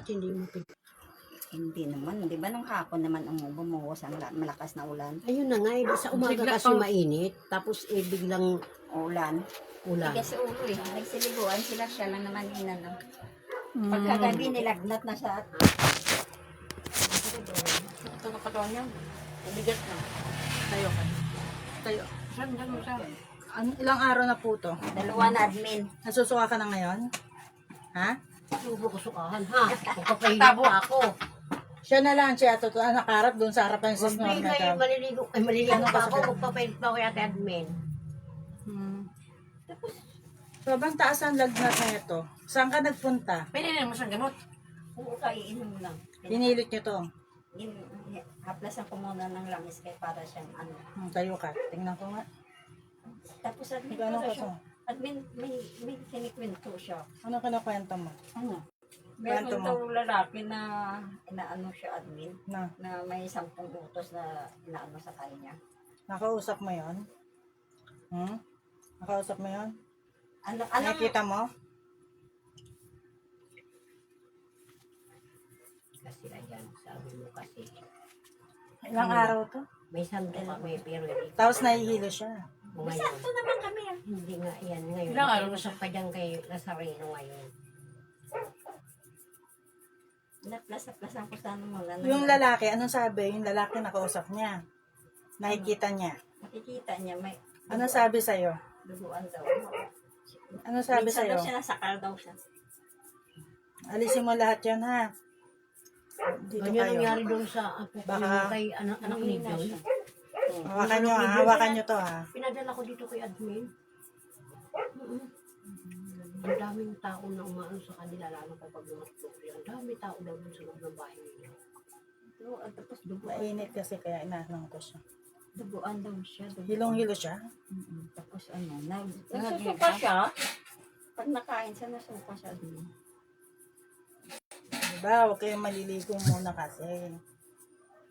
hindi mo Hindi naman. Di ba nung hapon naman ang bumuhos ang malakas na ulan? Ayun na nga, sa umaga Bigla kasi pang- mainit. Tapos biglang Ulan. ulan. Kasi ulo eh. Nagsiliguan sila, siya lang naman inano. Pagkagabi nilagnat na siya at Ito na katawan niya. Mabigat na. Tayo ka. Tayo. Saan? Ilang araw na po to? dalawa na admin. Nasusuka ka na ngayon? Ha? Subo ko sukahan, ha? Magpapahinga pa ako. Siya na lang, siya ito. Nakarap doon sa harapan sa Hindi snorkel. kayo maliligo. Ay, maliligo pa ako. Magpapahinga pa ako yata admin. Sobrang taas ang lagnat na ito. Saan ka nagpunta? Pininin mo siyang gamot. Oo, kaiinom lang. Pinilit niyo to. Haplasan ko muna ng langis kay para siyang ano. Tayo ka. Tingnan ko nga. Tapos admin Gano'n ko ka siya. to? Admin, may kinikwento siya. Ano kinakwento mo? Ano? Kwento Meron mo. daw lalaki na inaano siya admin. Na, Na may 10 utos na inaano sa kanya. nakausap mo yon? Nakausap mo yon? Ano Nakikita mo? Kasi ayan, sabi mo kasi. Ilang araw to? May santo kami, pero hindi. Tapos nahihilo siya. Ngayon, Sakto naman kami yan. hindi nga yan. Ngayon, Ilang araw na usap pa dyan kay Nazareno ngayon. Naplas-plasan ko sana muna. Yung lalaki, anong sabi? Yung lalaki nakausap niya. Nakikita niya. Makikita niya may Ano sabi sa'yo? duguan daw. Ano sabi Minsan daw sa'yo? siya nasakal daw siya. Alisin mo lahat yan, ha? Dito Ganyan kayo. nangyari doon sa apo ko, Baka- yung kay anak ni Mahina John. siya. Hawakan nyo, ha? Hawakan nyo to, ha? Pinadala ko dito kay admin. Ang daming tao na umaano sa kanila, lalo kapag lumatlo. Ang dami tao daw dun sa loob ng bahay nila. Tapos duguan. Mainit kasi kaya inaanong ko siya. Duguan daw siya. Duguan. Hilong-hilo siya. Tapos ano, Nagsusuka siya. Pag nakain siya, nasuka siya din. Diba? Huwag kayong maliligo muna kasi.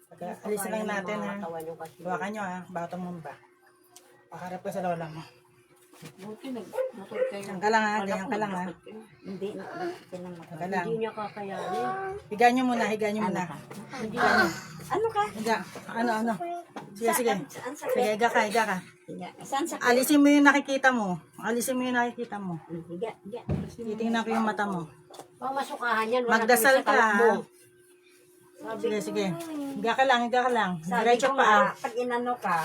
Pagka, alisin lang natin, ha? Katawan yung kasi. Hawakan nyo, ha? Bato mo ba? Pakarap ka sa lola mo. Buti nag-motor kayo. Ganyan ka lang, ha? Ganyan ka lang, ha? Hindi, tinang Ganyan ka lang. Hindi niya kakayanin. Higa nyo muna, higa nyo muna. Hindi Ano ka? Higa. Ano? Sige, sige. Saan sa Sige, higa ka, higa ka. Higa. Saan sa Alisin mo yung nakikita mo. Alisin mo yung nakikita mo. Higa, higa. Titingnan ko yung mata mo. Pamasukahan yan. Wala Magdasal kami sa ka, ha? kalbo. Sige, sige. Higa ka lang, higa ka lang. Sabi Diretso ko pa, ha? nga, pag inano ka,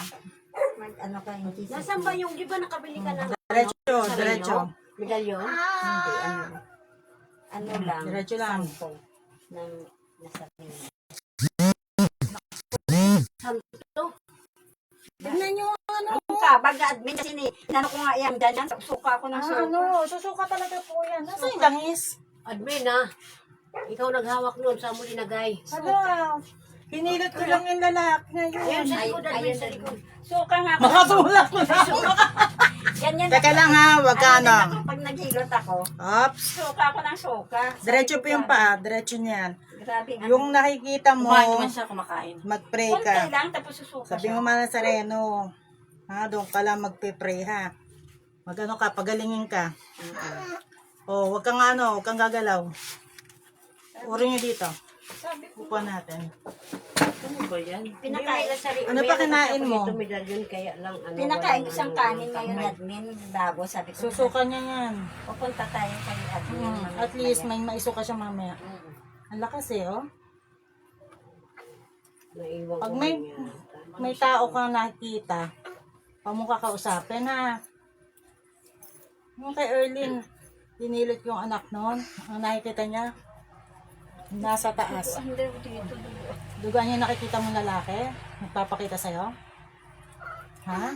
mag-ano ka, hindi Nasaan ba yung, di ba nakabili ka ng Diretso, sareno? diretso. Medalyon? Hindi, ano. Ano lang. Diretso lang. 10 ng nasa tingin. Santo? Tignan nyo, ano? Ano ka? Baga admin kasi ni, inano ko nga yan, ganyan, suka ako ng suka. Ano? Susuka talaga po yan. Nasa yung langis? Admin ha? Ikaw naghawak nun sa muli nagay. Ano? Pinilot ko lang yung lalaki Ayun ngayon. sa likod, admin ayun, sa likod. Suka nga ako. Makatulak ko na. Ganyan. Teka lang, ha? Wag ka, Ano din ano? ako, pag naghilot ako, Ops. suka ako ng suka. Diretso po yung paa. Diretso niyan. Grabe. Yung nakikita mo, Kumain naman siya kumakain. mag-pray Konti ka. lang, tapos susuka Sabi siya. mo man sa Reno, ha, doon ka lang magpe-pray, ha. Magano ka, pagalingin ka. Oh, wag kang ano, wag kang gagalaw. Uro nyo dito. Upo natin. Ano ba yan? Pinakain, Ano pa kinain mo? Ito medalyon kaya lang ano. pinakain ko walang siyang ano, kanin ngayon, admin, bago. Sabi ko, Susuka niya yan. pupunta tayo kay admin. At least may maisuka siya mamaya. Ang lakas eh, oh. Naiwan Pag ko may, niya. may tao kang nakikita, pag mo kakausapin, ha. Yung kay Erlyn, pinilit yung anak noon. Ang nakikita niya, nasa taas. Ang daw dito. Dugaan niya nakikita mo lalaki? Nagpapakita sa'yo? Ha?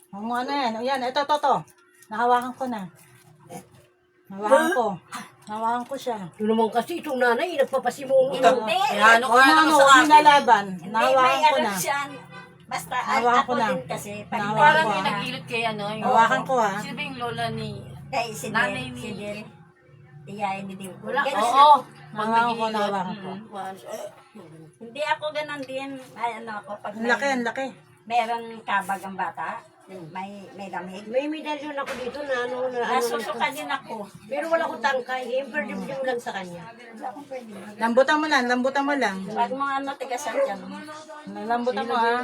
Huwag mo ano yan. O yan, ito. Nahawakan ko na. Nahawakan ko siya. Ito naman kasi itong nanay, nagpapasimungo. Hindi. Ano ka naman Ano, sa huwag akin? nilalaban. Hindi, Nahawakan may ko ano na. siya. Basta, Nahawakan ko ako na. din kasi. Pag Nahawakan Parang ko, yung ah. nagilid kay ano. Yung, Hawakan ko, ha. Sino ba yung lola ni... kay si Nanay Del, ni- si Del. Tiyain ni Del. Wala. Ganun Oo. siya. Nahawakan ko, nahawakan ko. Hindi ako ganun din. Ay, ano ako. Pag Ang laki, ang laki. meron kabag ang bata, May lamig. May medalyon ako dito na ano. Nasusuka din ako. Pero wala ko tangkay. Imperdiblim lang sa kanya. Wala akong pwede. Lambutan mo lang, lambutan mo lang. Pag mga tigasan dyan. Lambutan mo ha.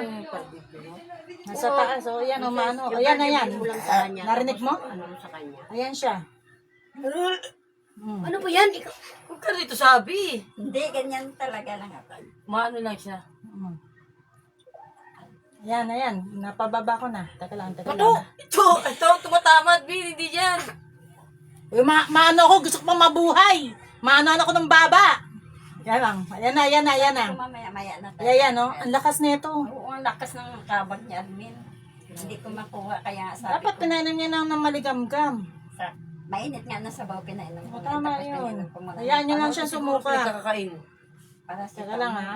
Nasa taas, o yan, o maano. O yan, ayan. Mo lang sa kanya. Narinig mo? Ano sa kanya. Ayan siya. Ano po yan? Ikaw. Huwag ka rito sabi. Hindi, ganyan talaga lang ako. Maano lang siya. Ayan, ayan. Napababa ko na. Teka lang, teka Ito! lang. Ito! Tumatamad, Bin. Hindi dyan. Uy, maano ako, gusto ko pang mabuhay. Maano ako ng baba. Yan lang. Ayan na, ayan na, ayan na. Mamaya-maya na tayo. Ayan, no? Ang lakas nito. Oo, ang lakas ng kabag niya, admin. Hindi ko makuha, kaya sabi Dapat ko, pinainom niya ng maligam-gam. mainit nga na sabaw, pinainom ko. O, tama Tapos yun. pinainom ko muna. Hayaan niyo lang siya Siguro sumuka. pinagkakain. Para sa Teka lang, ha?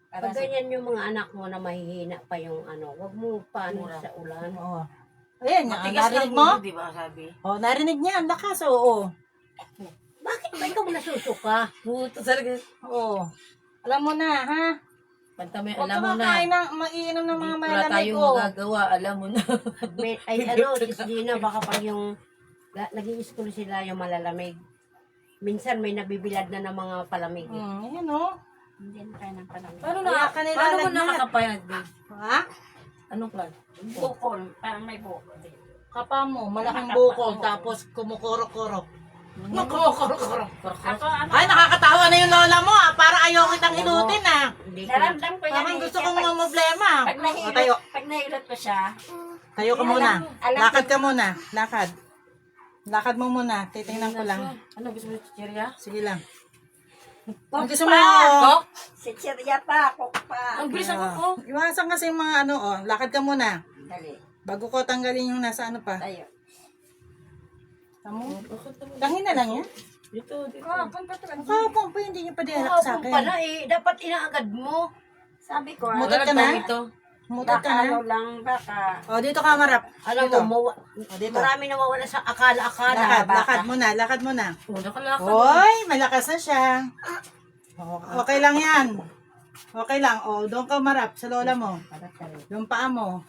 Para Pag sa ganyan yung mga anak mo na mahihina pa yung ano, wag mo paano sa ulan. Oo. Ayan, Matigas lang narinig mo? di ba sabi? O, narinig niya. Ang lakas, oo. Bakit ba ikaw nasusuka? Puto talaga. Oo. Alam mo na, ha? Pantamay, Huwag alam ka mo na. makain ng, maiinom ng mga Wala malamig tayong ko. magagawa, alam mo na. Ay ano, sis Gina, baka pag yung naging school sila yung malalamig. Minsan may nabibilad na ng mga palamig. Ayan, o. hindi na kaya ng panahon. Paano Kaya na? ka nila Paano mo lagnat. nakakapayag, Bin? Ha? Anong plan? Bukol, parang may bukol. Kapa mo, malaking bukol, tapos kumukurok-kurok. Nakukurok-kurok. Ako, ano, Ay, nakakatawa na yung lola mo, ah. Para ayaw kitang inutin, ah. Hindi ko naramdam ko yan. Parang eh. gusto Kaya kong pag- problema. Pag O, tayo. nahilot ko siya, Tayo ka muna. alam Lakad ka muna. Lakad. Lakad mo muna. Titingnan ko lang. Ano gusto mo, chichirya? Sige lang. Kok Ang gusto pa. mo, oh. Kok? Si Chirya pa, kok pa. Ang bilis ako ko. Iwasan kasi yung mga ano, oh. Lakad ka muna. Dali, Bago ko tanggalin yung nasa ano pa. tayo. Tamo? Tangin na lang yan. Dito, dito. Kahapon pa, hindi niya pa dialak sa Kahapon akin. pala eh, dapat inaagad mo. Sabi ko, Mutot ka na? Ito. Mutot ka baka ano na? lang, baka O, dito ka marap. Alam Dito. mo, Dito. marami nawawala sa akala-akala. Lakad, bata. lakad muna, lakad muna. Una ka lang. Hoy, malakas na siya. Okay lang yan. Okay lang. O, doon ka marap sa lola mo. Yung paa mo.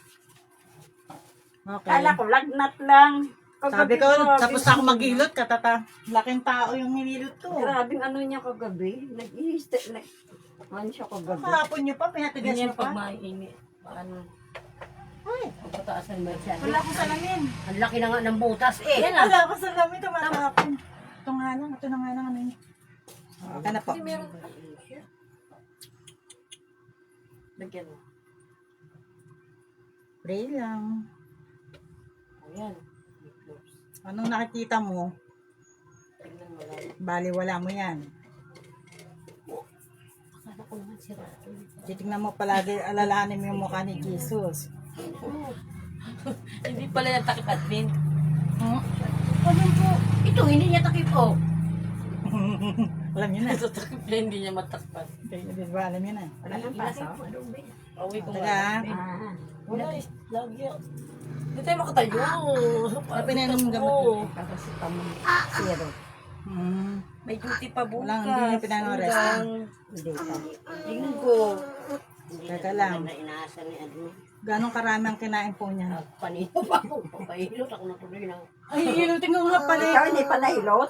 Okay. kala ko lagnat lang. Sabi ko, tapos ako maghilot, katata. Laking tao yung nililot ko. Grabing ano niya kagabi. Nag-i-step, ano siya kagabi. Kahapon nyo pa, pinatigas Ganyan nyo pag pa. mainit. Ano? Ay, Pagpataas ng medya. wala ko salamin. Ang laki na nga ng butas eh. Yan ah. Wala ko salamin, tumatapon. Ito nga lang, ito na nga lang. Ano yun. Okay na po. Hindi meron. Lagyan mo. Pray lang. Ayan. Anong nakikita mo? Tignan mo lang. Bali, wala mo yan. Akala ko naman si Rato. Titignan mo palagi, alalahanin mo yung mukha ni Jesus. Hindi pala yung takip admin. Hmm? Alam ko, ito hindi niya takip oh. Alam niyo na. Ito takip na hindi niya matakpan. Di ba alam niyo na? Wala nang pasok. Away ko Teka, nga. Ah, Wala eh. Lagi ako. Hindi tayo makatayo. Ano pinainom ng gamot Oo. tapos si Pam, zero. May duty pa bukas. Walang, hindi niya pinano-rest. Hindi pa. Tingnan ko. Teka lang. Na inaasa ni Admin. Ganong karami ang kinain po niya. Panino pa ako. Papahilot ako na tuloy na. Ay, inutin ko nga pala. Ikaw hindi pa nahilot?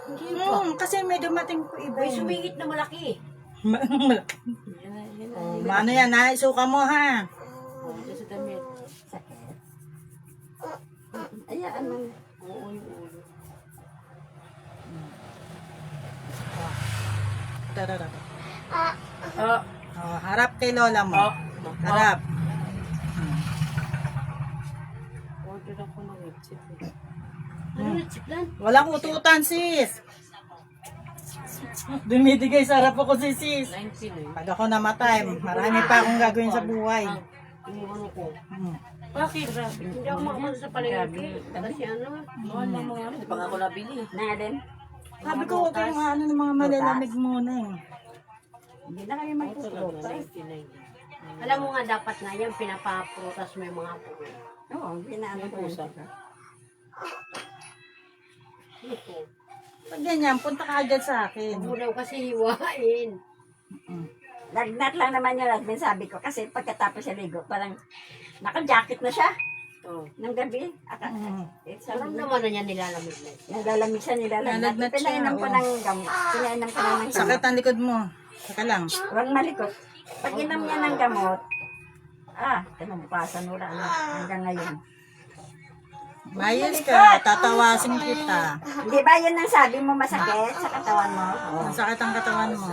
Kasi may dumating po iba. May sumingit na malaki. Yan na, yan na. Oh, ano yan ha? Isuka mo ha. Oh, ito sa damit. Sakit. Ayan, ano. Oo, yung ulo. Tarara. Ah. Oh, harap kay lola mo. Ah. Harap. Order ako ng website. Ano na chiklan? Walang ututan sis. Dumidigay sa harap ako si sis. 19 eh. Pag ako namatay, marami pa akong gagawin sa buhay. Yung ano ko. Bakit? Hindi ako makapal sa palengke. Kasi ano, Mahal na mga ano. Di pa nga ako nabili. Na din. Sabi ko, huwag kayong ano ng mga malalamig muna eh. Hindi na kami Ito lang, magpupunta. 99. alam mo nga dapat nga yan, pinapaprutas mo yung mga puno. Oo, pinaano ko Pusa. yun. Ito. Pag ganyan, punta ka agad sa akin. Huwag mo daw kasi hiwain. Lagnat lang naman yung admin sabi ko kasi pagkatapos siya ligo, parang naka-jacket na siya. Oh. ng gabi. Sabi Parang niya, naman na niya nilalamig na. naglalamig siya, nilalagnat. Nilalagnat siya, Pinainom ko oo. ng gamot. Pinainom ko ng Sakit gamot. ang likod mo. Saka lang. Huwag malikot. Pag inom niya ng gamot, tinabukasan wala na hanggang ngayon. Mayos ka, tatawasin kita. Di ba yun ang sabi mo masakit sa katawan mo? Ang sakit ang katawan mo.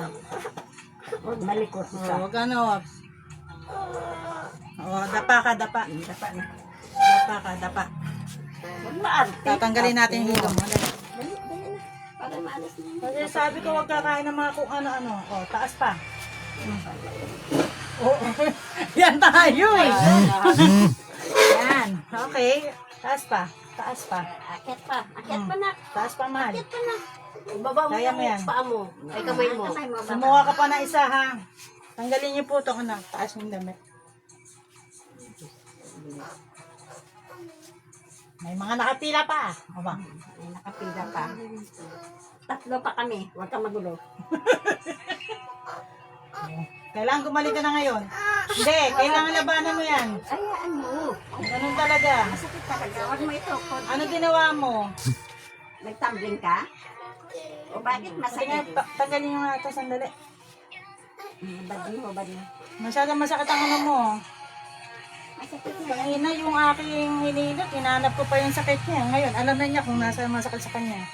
Huwag malikot Oh, ka. wag ano. Oh, dapa ka, dapa. Dapat na. Dapa ka, dapa. Huwag maarte. Tatanggalin natin yung hilo mo. Dali na. Para maalis na. Kasi sabi ko wag kakain ng mga kung ano-ano. Oh, taas pa. Oh, yan tayo eh. Yan. Okay. Taas pa. Taas pa. Akit pa. Akit pa na. Taas pa, mahal. Akit pa na. Ibaba mo Kaya mo yan. yung paa mo. Ay, kamay mo. Kamay mo. Sumuha ka pa na isa ha. Tanggalin niyo po itong ano. Taas yung damit. May mga nakapila pa. O ba? Ay, nakapila pa. Tatlo pa kami. Huwag ka magulo. Kailangan gumalik ka na ngayon. Hindi, kailangan labanan mo yan. Ayaan mo. Ganun talaga. Masakit talaga. Huwag mo ito. Ano ginawa mo? Nagtumbling ka? O bakit Sige, masakit? tanggalin nyo nga ito sandali. Bad mo. Masyadong masakit ang ano mo. Masakit na yan. Kanina yung aking hinilot, hinanap ko pa yung sakit niya. Ngayon, alam na niya kung nasa masakit sa kanya.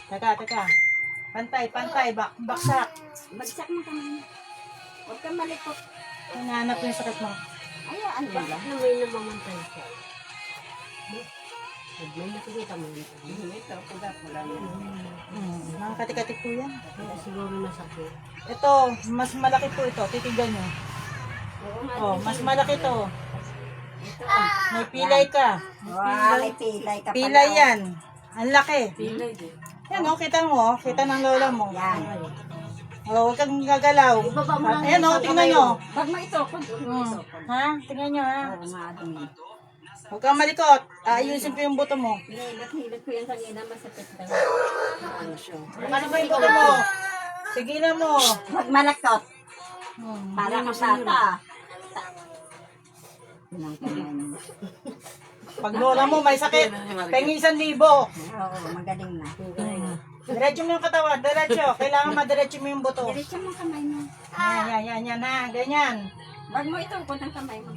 Teka. Pantay, baksak. Bagsak mo kami. Huwag ka malikot. Hinanap ko yung sakit mo. Ayaan mo lang. Ano may namamantay siya? May nakikita mo yun. Ito, pula-pula na. Mga katik-katik po yan. Kaya siguro nasakit. Ito, mas malaki po ito. Titigan nyo. Oh, mas malaki to. May pilay ka. Wow, may pilay ka pala. Pilay yan. Ang laki. Pilay din. Yan o, kita mo. Kita ng lola mo. Yan. Oh, huwag kang gagalaw. Ayan o, tingnan nyo. Huwag mo ito. Ha? Tingnan nyo ha. Oo nga, dumi. Huwag kang malikot. Ayusin ko yung buto mo. Hilot ko yan kanina, masakit daw. Ano siya? Ano ba yung buto mo? Sigilan mo. Huwag malakot. Hmm. Para ka bata. Yun ang kailangan. Pag lola mo may sakit, pengi 1,000. Oo, magaling na. Diretso mo yung katawan. Diretso. Kailangan madiretso mo yung buto. Diretso mo kamay mo. Yan ha. Ganyan. Huwag mo ito, ukot ang kamay mo.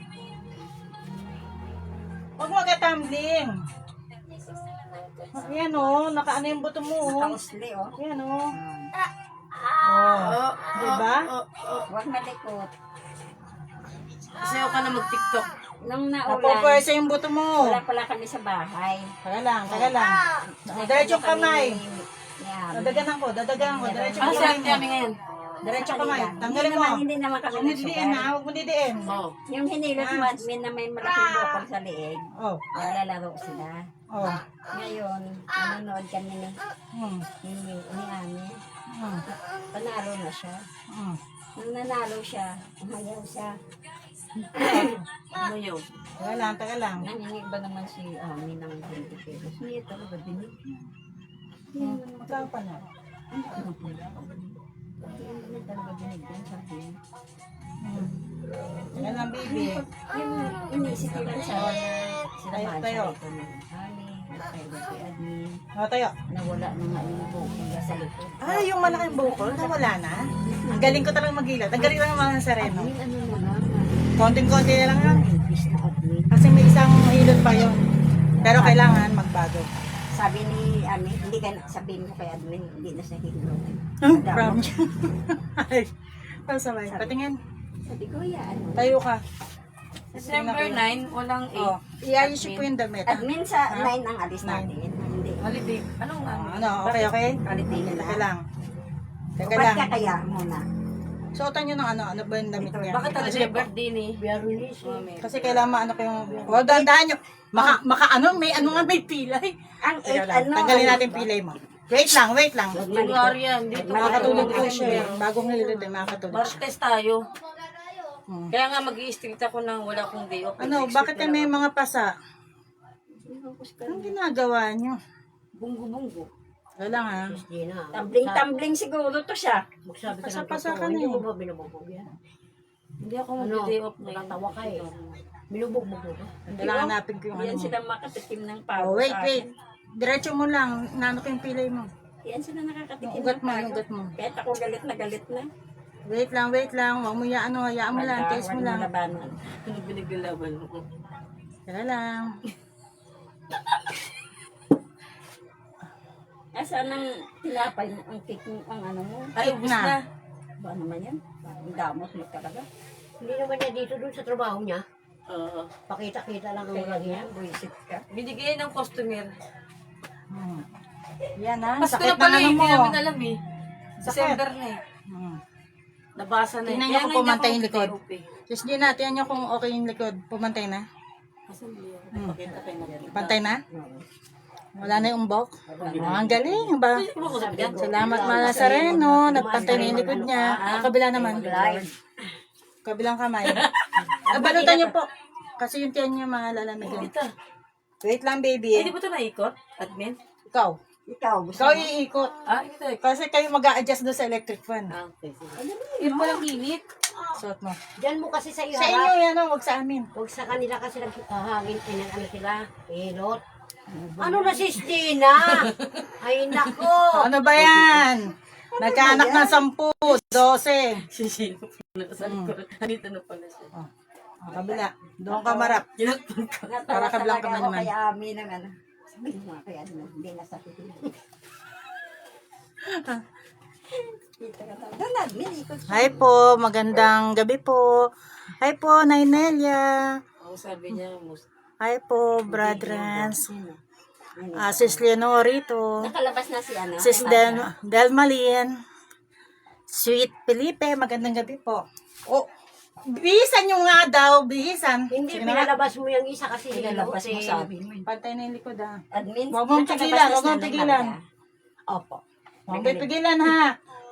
Huwag mo ka-tumbling. Ayan o. Nakaano yung buto mo o. Nakausli, oh. Ayan o. Oh. Diba? Huwag malikot. Sayo ka na mag-tiktok. Nung naulan, Napopwersa yung buto mo. wala pala kami sa bahay. Taga lang. Diretso yung kamay. Yan. Dadaganan ko. Diretso Ah, yung sa kamay kami mo. ngayon. Diretso kamay. Tanggalin mo. Hindi naman kami Huwag mo didiin nagsugal. ha. Huwag mo didiin. Oo. Yung hinilot mo, admin na may malaking bukol sa liig. Oh. Lalaro sila. Oh. Ngayon, nanonood kami ni Hmm. Ani. Hmm. Panalo na siya. Hmm. Nung nanalo siya, umayaw siya. Ano yun? Taga lang. Nanginig ba naman si Ami ng 20 pesos? Hindi talaga dinig. Magkano pa na? Hindi talaga dinig yan sa akin. Taga lang, baby. Yung inisip ko lang sa sila Tayo, mahal tayo. sa ito ng Ali, nagkaila si admin, O, tayo. nawala na nga yung bukol sa likod. Ah, yung malaking bukol, nawala na. Ang galing ko talagang mag-ilat. Ang galing lang yung mga sareno. Admin, ano na lang, Konting-konti na lang yan. impis na admin. Kasi may isang hilot pa yun. Pero kailangan magbago. Sabi ni Ami, hindi ka sabihin ko kay admin, hindi na siya hilo. Promise. Ay, pasabay. Patingin. Sabi ko, ya, ano? Tayo ka. December 9, walang 8. Oh, iayos po yung damit. Admin sa 9 ang alis natin. Hindi. Holiday. Anong ano? Ano, okay. Holiday nila. Teka lang. Teka Ba't lang. ka kaya muna? Suotan nyo ng ano ba yung damit niya? Bakit talaga yung birthday ni? Biyarunis eh. Kasi kailangan maano ko yung... Huwag dahan nyo. May pilay. Ang Teka 8, lang. ano? Tanggalin natin pilay mo. Wait lang. Bulgarian. Dito Makakatulog po siya. Bagong hilot eh, makakatulog siya. Martes tayo. Hmm. Kaya nga mag-i-strict ako nang wala kong day off. Ano, bakit yan may mga pasa? Anong ginagawa nyo? Bunggo-bunggo. Wala nga. Gina. Tumbling siguro to siya. Magsabi ka ng Pasa-pasa totoo. ka na Hindi eh. mo ba binububog yan? Hindi ako Ano? mag-day off na Natatawa ka eh. Binubugbog mo ba? Kailangan hanapin ko yung Yan ano. sila makatikim ng Oh, pabo wait, sa wait. akin. Diretso mo lang. Nano ko yung pilay mo. Yan sila nakakatikim Ugat ng mo, pabo. ugat mo. Kahit ako galit na galit na. Wait lang. Huwag mo hayaan mo lang. Taste mo Huwag lang. labanan. Ano pinaglalaban mo? Tara lang. Asa nang tinapay mo ang cake mo, ang ano mo? Ay, ubus na. Ba naman yan? Ang damot mo talaga. Hindi naman niya dito doon sa trabaho niya. Oo. Pakita-kita lang ang Kaya vlog niya. yan, buisit ka. Binigay ng customer. Yan ha. Pasko Sakit na pala ng ano eh, mo. hindi namin alam eh. Sakit. December na eh. Hmm. Nabasa na eh. Tingnan niyo Kaya kung nga hindi pumantay ako yung likod. okay. Just di natin nyo kung okay yung likod. Pumantay na. Asan ba yun? Pakita kayo nakita. Pantay na. Wala na yung umbok. Ang galing ba? Ay, kumakusap yan. Salamat mga Nazareno. Nagpantay na yung likod niya. Kabila naman. Kabilang kamay. Balutan niyo po. Kasi yung tiyan niya malalamigin. Ito. Wait lang, Ay, baby. di ba ito naikot? Admin? Ikaw. Ikaw, gusto Ikaw mo? iikot. Ah, ito eh. Kasi kayo mag-a-adjust doon sa electric fan. Ah, okay. Yun palang init. Suot mo. Diyan mo kasi sa iyo Sa inyo yan, huwag sa amin. Huwag sa kanila kasi naghahangin, ano sila, hilot. Ano na si Stina? Ay nako. Ano ba yan? Nagkaanak ng 10, 12. Sisino pala sa likod. Nandito na pala siya. Kabila. Doon ka marap. Ginatpon ka. Natawa Para kablang talaga ka ako naman. kay Ami ng ano. Sabihin mo nga kaya ano, hindi nasa titin. Kita ka talaga. Doon admin, ikot siya. Hi po, magandang gabi po. Hi po, Nay Nelia. Ako sabi niya, Hi po, brethrens. Sis Leonorito. Nakalabas na si ano. Sis Delmalin. Sweet Felipe, magandang gabi po. Oh, bihisan nyo nga daw, bihisan. Hindi, Sige na nga. pinalabas mo yung isa kasi Nilalabas mo hilot, sabi mo. Pantay na yung likod ah. Admin, Huwag mong nakalabas pigilan, na huwag mong si pigilan. Nanda. Opo. Huwag may pigilan ha.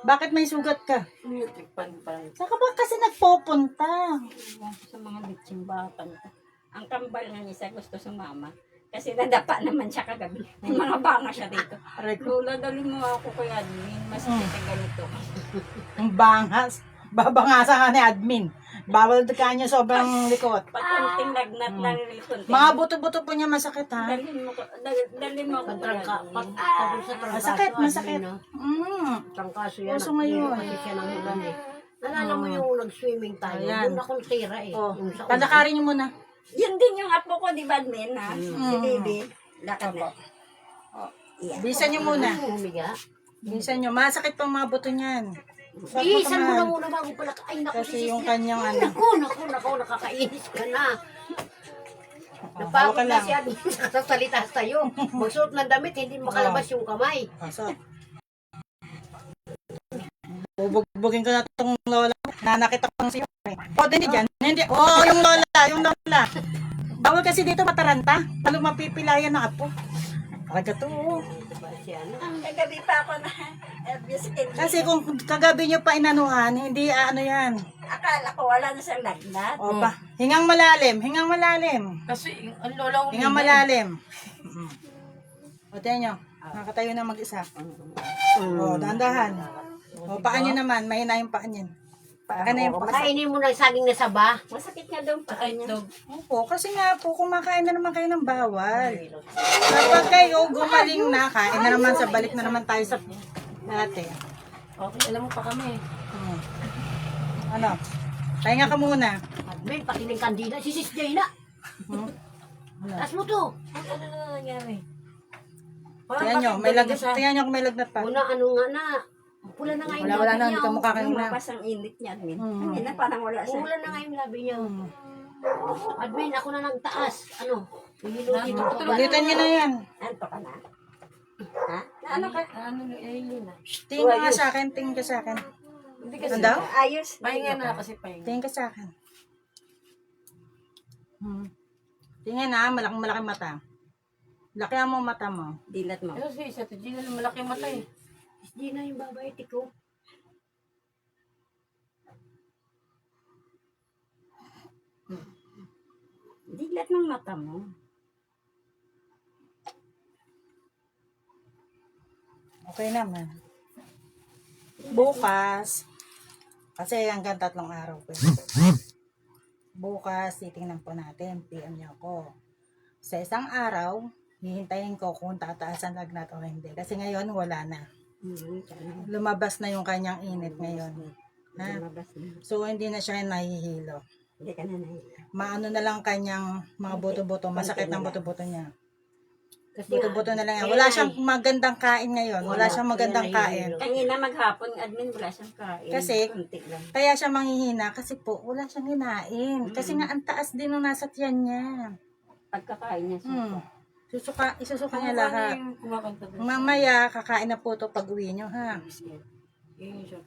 Bakit may sugat ka? electric pan pa. Saka ba kasi nagpupunta? Ewan ko sa mga bitching batang to. Ang kambal ng isa gusto sumama. Kasi nadapa naman siya kagabi. May mga banga siya dito. Aray ko, Lola, dali mo ako kay admin. Masakit ang ganito. ang bangas. Babangasa ka ni admin. Bawal ka niya sobrang likot. Pag konting lagnat lang konting. Mga buto-buto po niya masakit ha. Dali mo ako kay Pagtrangka, admin. pag sa trangkaso, Masakit, masakit. admin, no? Mm. Trangkaso yan. Puso ngayon. Kasi siya ng ulan eh. Nalala mo yung nag-swimming tayo. Ayan. Doon ako natira eh. Oh, Yung sa ulan. palakarin niyo muna. Yun din yung apo ko, di ba, admin, ha? Si baby. Lakad na. Yeah. Bisan niyo muna. Ano, humiga? Bisan niyo. Masakit pang mga buto niyan. Iisan mo na muna bago pala. Ay, naku, Kasi si yung Stina. kanyang Ay, ano. naku, nakakainis ka na. Hawakan Napagod na lang. si Admin sa salita sa'yo. Magsuot ng damit, hindi makalabas yung kamay. Pasok. Bubugbugin ko na itong lola. Nanakit ako ng siyo. O, hindi dyan. Hindi. Oh, yung lola. Bawal kasi dito mataranta. Lalo mapipilayan ng apo. Talaga to. Si ano? Nagabi pa ako na Elvis Kid. Kasi kung kagabi nyo pa inanuhan, hindi ano yan. Akala ko wala na siyang lagnat. O pa. Hingang malalim. Kasi ang lola ko Hingang malalim. O, tiyan nyo. Nakatayo na mag-isa. O, dahan-dahan. O, paan nyo naman. Mahina yung paan yan. Paan na yung paan. Kainin mo ng saging na saba. Masakit nga daw pa niya. Itlog. Opo, kasi nga po, kumakain na naman kayo ng bawal. Kapag kayo gumaling na, kain na naman sa balik na naman tayo sa dati. Okay, alam mo pa kami. Ano? Pahinga ka muna. Admin, pati ng kandila. Si Sis Jayna. Tas mo to. Ano na nangyari? Tingnan nyo, may lagnat. Tingnan nyo kung may lagnat pa. Una, ano nga na. Pula na nga yung Wala labi na, niya. hindi ka mukha kayo na. Lumapas ang init niya, admin. Kanina parang wala siya. Pula na nga yung labi niya. Admin, ako na nagtaas. Ano? Hihilo dito ko ba? Ulitan nyo na yan. Anto ka na? Ha? Ano ka? Ano yung alien na? Tingin ka nga sa akin, tingin ka sa akin. Hindi kasi. Ano daw? Ayos. Pahinga na kasi pahinga. Tingin ka sa akin. Tingin ha, malaking mata. Laki mo mata mo. Dilat mo. Ano si isa to? Gina na malaki mata eh. Sis Jayna yung babae, tiko. Dilat ng mata mo. Okay naman. Bukas, kasi hanggang 3 araw ko. Bukas, titingnan po natin. PM niyo ako. Sa isang araw, hihintayin ko kung tataas ang lagnat o hindi. Kasi ngayon, wala na. Lumabas na yung kanyang init ngayon. Ha? Lumabas na. So, hindi na siya nahihilo. Hindi ka na nahiya. Maano na lang kanyang mga buto-buto. Masakit ng buto-buto niya. Kasi Buto-buto na lang yan. kaya Wala nga siyang magandang kain ngayon. Wala siyang magandang Kaya kain. nahihilo. Kanina maghapon, admin, wala siyang kain. Kasi, Kunti lang. Kaya siya manghihina kasi po wala siyang hinain. Kasi nga ang taas din ng nasa tiyan niya. Pagkakain niya Hmm. suka. Isusuka niya lahat. Mamaya kakain na po to pag uwi niyo ha.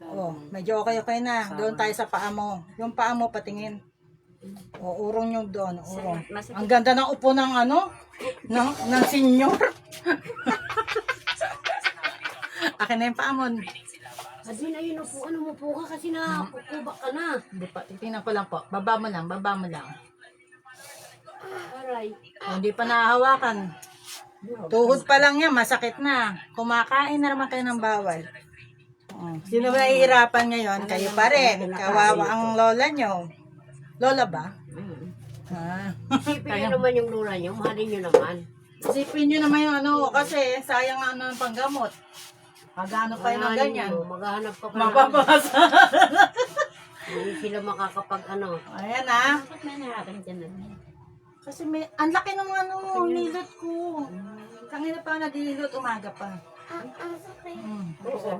Oh, medyo okay na. Doon tayo sa paa mo. Yung paa mo patingin. O, urong nyo doon. Urong. Masakit. Ang ganda ng upo ng ano? Ng senior. Akin na yung paa mo. Admin, ayun, upuan mo po ka kasi nakakubak ka na. Hindi pa. Titingnan ko lang po. Baba mo lang. Baba mo lang. Aray. O, hindi pa nahahawakan. Tuhod pa lang yan, masakit na. Kumakain na naman kayo ng bawal. Sino ba nahihirapan ngayon? Kayo pa rin. Kawawa ang lola nyo. Lola ba? Ah. Isipin nyo naman yung lura nyo, mahalin nyo naman. Isipin nyo naman yung ano, kasi sayang ang ano ng panggamot. Pagano pa yun ng ganyan. Maghahanap ka pa Mapapasa. Hindi sila makakapag ano. Ayan ah. Bakit may nararamdaman niya? Kasi may, ang laki ng ano, nilot ko. Kanina pa nadilot, umaga pa.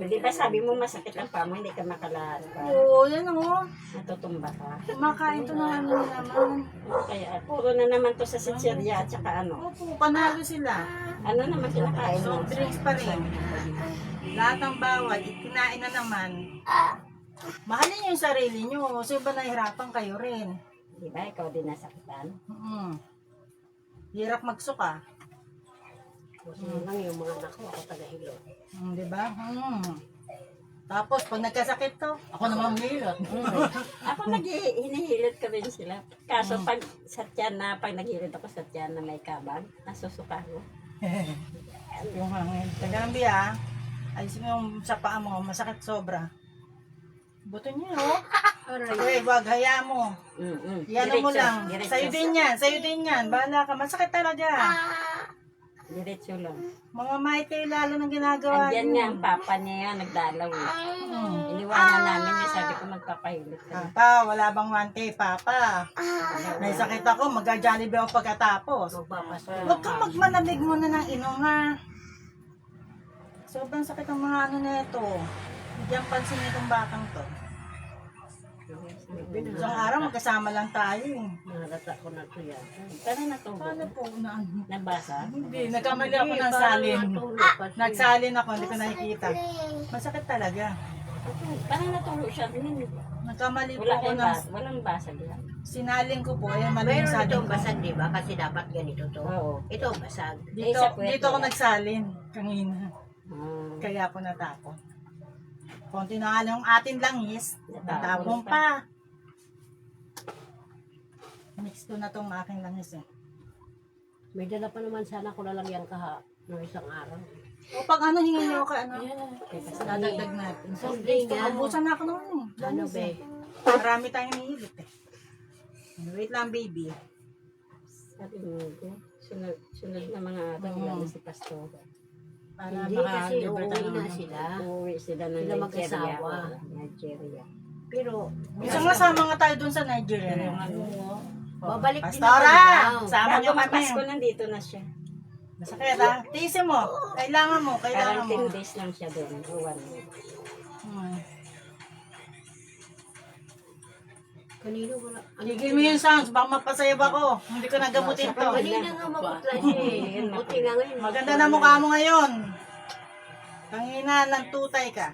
Di ba sabi mo masakit ang paa mo, hindi ka makalaro ka. Oo, yan o. Natutumba ka. Kumakain to ng ano naman. Kaya puro na naman to sa sitsirya at saka ano. Opo, panalo sila. Ano naman kinakain mo? Soft drinks pa rin. Lahat ng bawal, ikinain na naman. Mahalin nyo yung sarili nyo. Kasi ba nahihirapan kayo rin? Di ba ikaw din nasakitan? Hirap magsuka. Kasi lang yung mga anak ko, ako taga-hilo. Di ba? Tapos, pag nagkasakit to, ako naman mahilot. Ako hinihilot ko rin sila. Kaso pag sa tiyan na, pag naghilot ako sa tiyan na may kabag, nasusuka ko. Yung hangin. Tagambi ah. Ayusin mo yung sa paa mo, masakit sobra. Buto niya oh. Okay, wag, haya mo. Yan mo lang. Sa'yo din yan, sa'yo din yan. Bahala ka, masakit talaga. Diretso lang. Mga maite lalo ng ginagawa Andyan niyo. nga ang papa niya yan, nagdalaw eh. Iniwanan namin niya, sabi ko magpapahilot ka. Papa, wala bang 1K, Papa? May sakit ako, mag-Jollibee ako pagkatapos. Magpapasko. Huwag kang magmanamig muna ng inom ha. Sobrang sakit ang mga ano na ito. Bigyan pansin nitong batang to. Isang araw magkasama lang tayo eh. Nahalata ko na ito yan. Pero natubo. Paano po na ano? Nabasa? Hindi, nagkamali ako ng salin. Nagsalin ako, hindi ko nakikita. Masakit talaga. Parang natulo siya din. Nagkamali po Wala ako kayong ng walang basag yan. sinalin ko po. Ayan, mali yung Mayroon salin itong ko. basag, di ba? Kasi dapat ganito to. Oo. Ito ang basag. Dito, sa puwet dito ako nila. nagsalin kanina. Kaya ako natapon. Konti na nga lang ating langis. Natapon pa. Mix ko na tong aking langis eh. May dala pa naman sana ko lalagyan ka noong isang araw. O pag ano, hingin niyo ka ano? Dadagdag natin. So, Sobrang nga. ubusan na ako naman eh. Ano Langis be? eh. Marami tayong nihilit eh. Wait lang baby. Sabi mo, sunod na mga araw, lalo si Pastor. Para Hindi kasi maka-libre tayo uuwi na ng- sila. Uuwi sila ng Sila Nigeria. mag-asawa. Nigeria. Pero, Minsan nga sama nga tayo dun sa Nigeria. babalik din Pastora! ako daw. Sama niyo Bago kami. Pasko, nandito na siya. Masakit ha? Tiisin mo. Kailangan mo. Kailangan Parang mo. 10 days lang siya doon. O 1 week. Kanino wala. Tigil mo yung sounds. Baka mapasayab ako. Hindi ko nagabutin to. Kanina nga maputla siya eh. Buti nga ngayon. Maganda na mukha mo ngayon. Tangina ng tutay ka.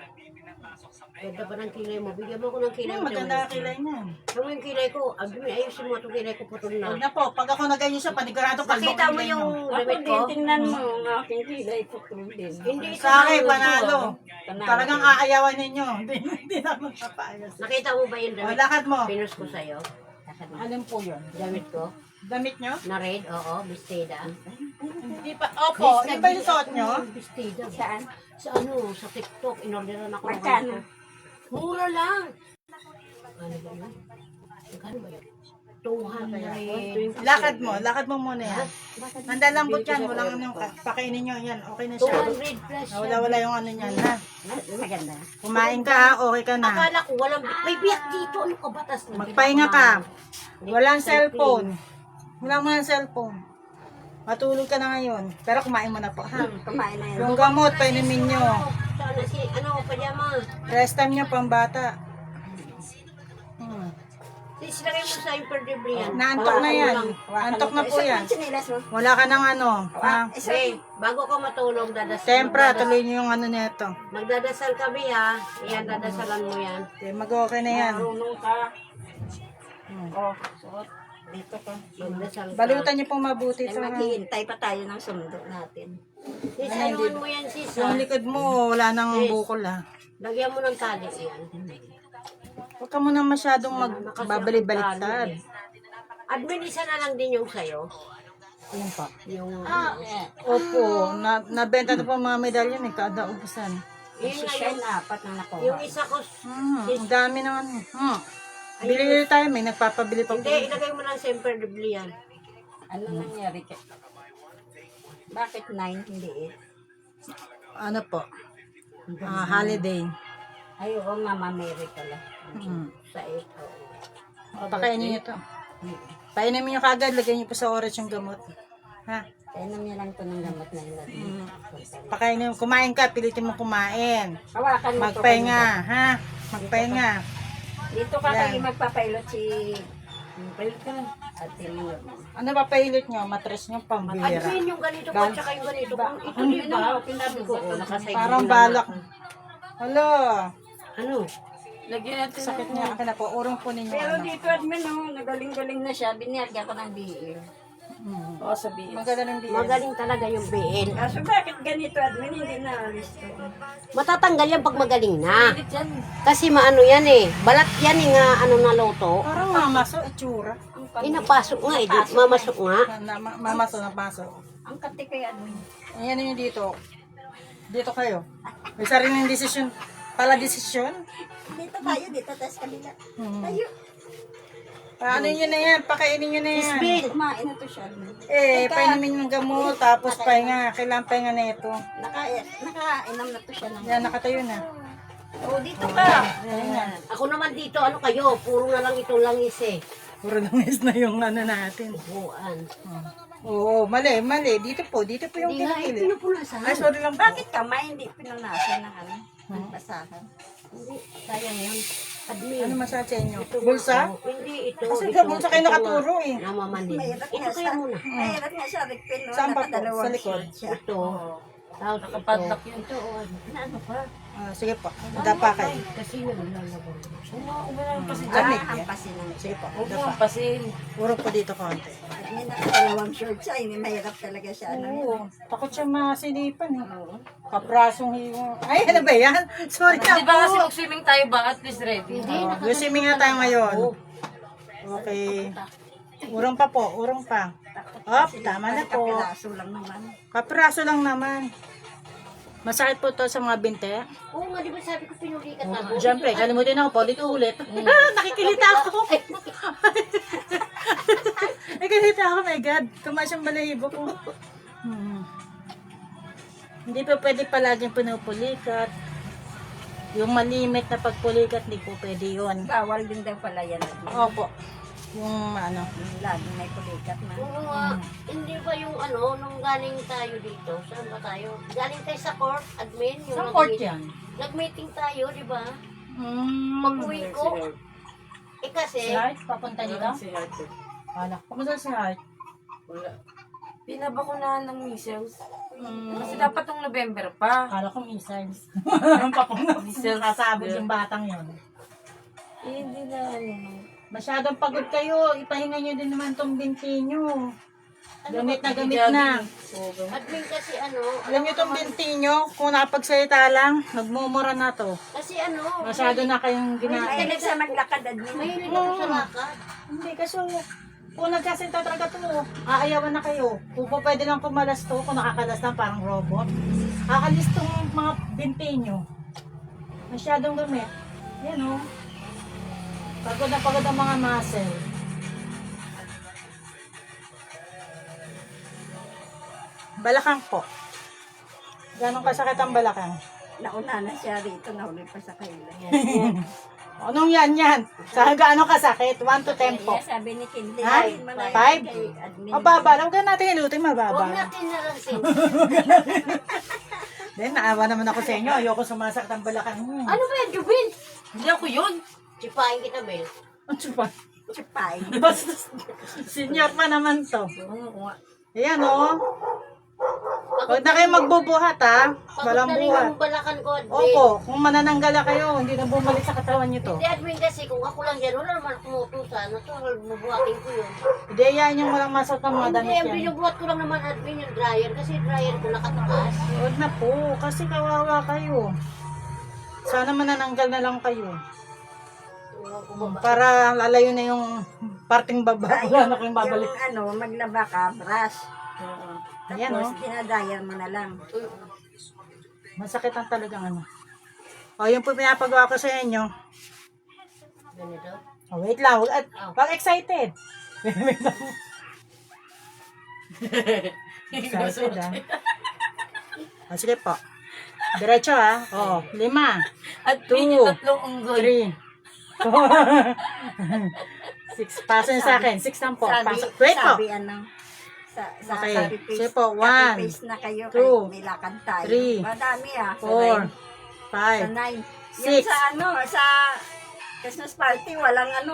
Ganda pa ng kilay mo. Bigyan mo ko ng kilay mo. Maganda ang kilay niya. Ano yung kilay ko? Ayusin mo itong kilay ko putol na. Huwag na po. Pag ako nagayon siya, panigurado pa Nakita mo yung Ako damit din, ko? tingnan mo ang aking kilay ko din. Hindi ito Sa akin, nahulog panalo. ko. Talagang aayawan ninyo. Hindi na magpapayos. Nakita mo ba yung O, damit? lakad mo. Pinus ko sa'yo. Alin po yun? Damit ko. Damit nyo? Na red, oo. Bistida. Hindi pa. Opo, iba yung suot nyo? Bistida. Saan? Sa ano? Sa TikTok. Inorderan ako. ng Magkano? ganito. Mura lang. Ano ba yun? Magkano ba yun? 200. Lakad mo muna yan. Mandalambot yan, walang anong pakainin nyo yan, okay na siya. 200 plus. Wala yung ano niyan, ha. Maganda. Kumain ka, ha, okay ka na. Akala ko walang, may biyak dito. Ano ka batas? Magpahinga ka. Walang cellphone. Wala mo ng cellphone. Matulog ka na ngayon. Pero kumain mo na po, ha. Kumain na yun. Yung gamot, painumin nyo. Sana si, ano, pajama. Rest time nyo, pambata. Silagay mo sa hyperdebris yan. Naantok na yan. Antok na po yan. Sinilas mo. Wala ka ng ano. Ha? Hey, bago ka matulog, dadasal. Tempra, tuloy nyo yung ano nito. Magdadasal kami ha. Yan, dadasalan mo yan. Okay, mag-okay na yan. Marunong ka. Oh, suot. Dito ka. Magdasal ka. Balutan nyo pong mabuti Eh, ito. ha? maghihintay pa tayo ng sundo natin. Sis, anuhan mo yan sis ha. Yung likod mo, wala nang bukol, ha. Lagyan mo ng tali yan. Huwag ka muna masyadong magbabalik-baliktad. Admin, isa na lang din yung sayo. Yan pa. Yung, Opo, nabenta na po mga medalyon, eh, kada ubusan. yun Si nga Shine, yung, 4 na nakuha. yung isa ko, Ang dami naman. Bili tayo, may nagpapabili pa po. hindi, ilagay mo lang sa hyperdebris yan. Ano nangyari ka? Bakit 9, hindi 8? Ano po? Holiday. Ay, oo, Mama Mary pala. Sa 8. Pakainin nyo to. Painin nyo kagad, lagyan nyo po sa oras yung gamot. Ha? Kaya namin lang ito ng gamot na yun. Pakainin, kumain ka, pilitin mo kumain. Hawakan mo to. Magpahinga, ha? Magpahinga. Dito ka Yan. kayo magpapailot si... Pailot ka. Ate mo. Ano ba pailot nyo? Matres nyo, pambira. Admin, yung ganito po, tsaka yung ganito po. Ito din ba? Pinabi ko, nakasay. Parang balak. Hala, Ano? Lagyan natin sakit niya. Akin na po, urong po ninyo. Pero Ano. dito, admin, no, nagaling-galing na siya. Biniyagyan ko ng BL. Oo, sabihin. Magaling din. Magaling talaga yung BL. Kaso bakit ganito, admin, hindi na alis to? Matatanggal yan pag magaling na. Pilit yan. Kasi maano yan eh. Balat yan eh nga ano na loto. Parang mamaso, itsura. Eh napasok nga eh. Mamasok nga. Mamaso, napaso. Ang kati kay admin. Ayan yun dito. Dito kayo. May sariling desisyon. Pala desisyon. Dito tayo, dito tayo sa kanila. Tayo. Ano nyo na yan? Pakainin nyo na yan. Isbil. Kumain na to siya, admin. Painumin yung gamot, tapos pahinga. Kailangan pahinga na ito. Nakainom na to siya ng... Yan, nakatayo na. Oh, dito ka. Ako naman dito, ano kayo? Puro na lang itong langis eh. Puro langis na yung ano natin. Buwan. Oo, mali. Dito po yung Hindi nga eh, pinipili. pinupunasan. Ay, sorry lang po. Bakit kamay hindi pinunasan ng ano? Ng basahan. Hindi, sayang yun. Admin. Ano masahe sa inyo? Bulsa? Hindi, ito. Kasi ito, sa bulsa kayo ito nakaturo nga. eh. Namamanid. Mahirap Ito nga kaya siya. muna. Mahirap nga siya, Rick-Pin. no? Saan pa po? Nakadalawang Sa likod? shirt siya. Ito. Tapos Nakapadlock ito. yun. Ito, ano pa? Sige po, dapa kayo. Kasi naglalabo. Kasi Dami. Hampasin ng Sige po, Huwag mo dapa. pasin. Urong po dito konti. May nakadalawang shirt siya. Hindi mahirap talaga siya. Ano yun? Oo, takot siya masilipan eh. Kaprasong hiyo. Ay, ano ba yan? Sorry Di ba ka kasi po. mag-swimming tayo ba? At least ready. Lusiming nga tayo ngayon. Okay. Urong pa po, urong pa. Op, tama na po. Kapiraso lang naman. Kapraso lang naman. Masakit po to sa mga binte. Oo nga, di ba sabi ko pinuli ka tabo? Siyempre, kalimutin ako po, ulit. Nakikilita ako. Nakikilita ako, my God. Tumaas yung balahibo ko. Hindi po pwede palaging pinupulikat. Yung malimit na pagpulikat, hindi po pwede yun. Bawal din daw pala yan. Opo. Yung ano. Yung laging may pulikat na. Oo nga, hindi ba yung ano, nung galing tayo dito, saan ba tayo? Galing tayo sa court, admin. Yung Saan court yan? Nag-meeting tayo, di ba? Mm, Pag-uwi ko, eh kasi, si Hart, papunta dito? Si Ate. Wala. Papunta si Hart. Wala. Pinabakunahan ng measles. Kasi dapat tong November pa. Kala ko missiles. Papunta. Missiles. Kasabog yung batang yon. Eh, hindi na ano. Masyadong pagod kayo. Ipahinga nyo din naman tong binti nyo. Gamit na gamit Jogging. na. admin kasi ano, Alam nyo tong binti nyo, kung napagsalita lang, nagmumura na to. kasi ano, Masyado na kayong gina... Mahilig sa maglakad, admin. mahilig ako sa lakad. Hindi, kasi kung nagkasinta talaga to, aayawan na kayo. Kung po pwede lang kumalas to, kung nakakalas lang parang robot. Aalis tong mga binti nyo. Masyadong gamit. Yan o. Pagod na pagod ang mga muscle. Balakang po. Ganon kasakit ang balakang? Nauna na siya rito, nahuli pa sa kailan. Anong yan? Sa gaano kasakit? 1 to 10 po. Kaya sabi ni Kinley, Ha? ay, malayo 5? kay admin. Mababa. Huwag ka natin ilutin, Huwag mababa. natin na lang sin. Then, naawa naman ako sa inyo. Ayoko sumasakit ang balakang. Ano ba yan, Jubin? Hindi ako yun. Sipahin kita, Bel. Ang tsupan. Tsupay. Basta, senior pa naman to. Ayan, oh. Huwag na kayo magbubuhat, ha. Walang Pagod na rin buhat. yung balakan ko, Admin. Opo, kung manananggala kayo, hindi na bumalik sa katawan nyo to. Hindi, Admin, kasi kung ako lang yan, wala naman akong utusan. Ito, bubuhatin ko yun. Hindi, yan yung walang masot ng mga Hindi, damit ang yan. binubuhat ko lang naman, Admin, yung dryer. Kasi yung dryer ko nakatakas. Huwag na po, kasi kawawa kayo. Sana manananggal na lang kayo. Para lalayo na yung parting baba. Wala na kayong babalik. Yung ano, maglaba ka, brush. Ayan, Tapos, oh. dinadayan mo na lang. Masakit ang talagang ano. O, yun po pinapagawa ko sa inyo. Ganito. Oh, wait lang. Wag excited. Wait lang. Excited, ha? O, sige po. Diretso, ha? O, 5, At 2, yung tatlong unggoy. 3, 6. Paso niyo sa akin. 6 lang po. Pasok. Wait po. Sabi ano, sa Okay. copy-paste, Sige po, 1, copy-paste na kayo, 2, kahit may lakad tayo. 3, Madami 4, Sa 5. 9. Six. Yung sa ano, sa Christmas party, walang ano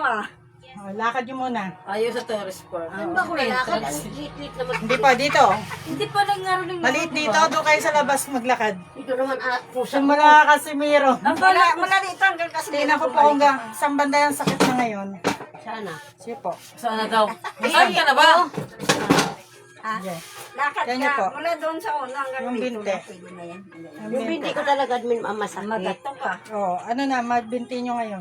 O, lakad niyo muna. Ayaw sa Torres Park. Ano ba kung lalakad? Ang lit-lit naman. Hindi po, dito. Hindi pa nangaraling Maliit dito. Doon kayo sa labas maglakad. Dito naman, pusa mo. Simula Casimiro. Ang bala Mula dito hanggang kasi Tingnan ko po kung saan banda yung sakit na ngayon. Sana. Sige po. Sana daw. Saan ka na ba? Yeah. Lakad Ganyan ka, po. mula doon sa uno hanggang Yung dito. binte. Pwede na yan. Yung hindi ko talaga, Admin, masakit. Magato ka. Oh, ano na, magbinti nyo ngayon.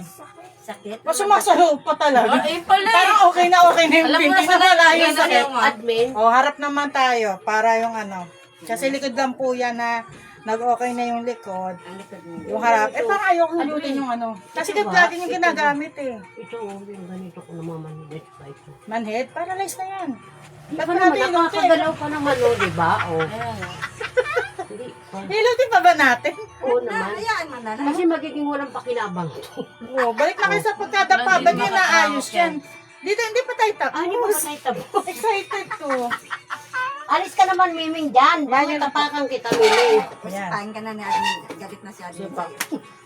Sakit. O, sumasaloob pa talaga. Ay, pala eh. Parang okay na yung Alam mo binti na na sana, wala yung ganun sakit. yung Admin, O, harap naman tayo para yung ano. Kasi likod lang po yan na nag-okay na yung likod. Ang likod mo. Yung harap. Eh, parang ayoko hilutin yung ano. Kasi lagi yung ginagamit eh. ito, yung ganito ko namamanhid pa ito. Manhead, paralyzed na yan. Hindi Ba't pa naman, natin hilutin? nakakagalaw pa naman, o, diba? O. Hindi. Hilutin pa ba natin? Oo naman. Hayaan mo na lang. Kasi magiging walang pakinabang to. Oo, balik na kayo sa pagkadapa. Ba't yun naayos yan? Dito, hindi pa tayo tapos. Hindi pa patay tabo. Excited ko. Alis ka naman, Miming, dyan. Bakit tapakan kita, Miming? Ayan. Kain ka na ni Admin. Galit na si Admin.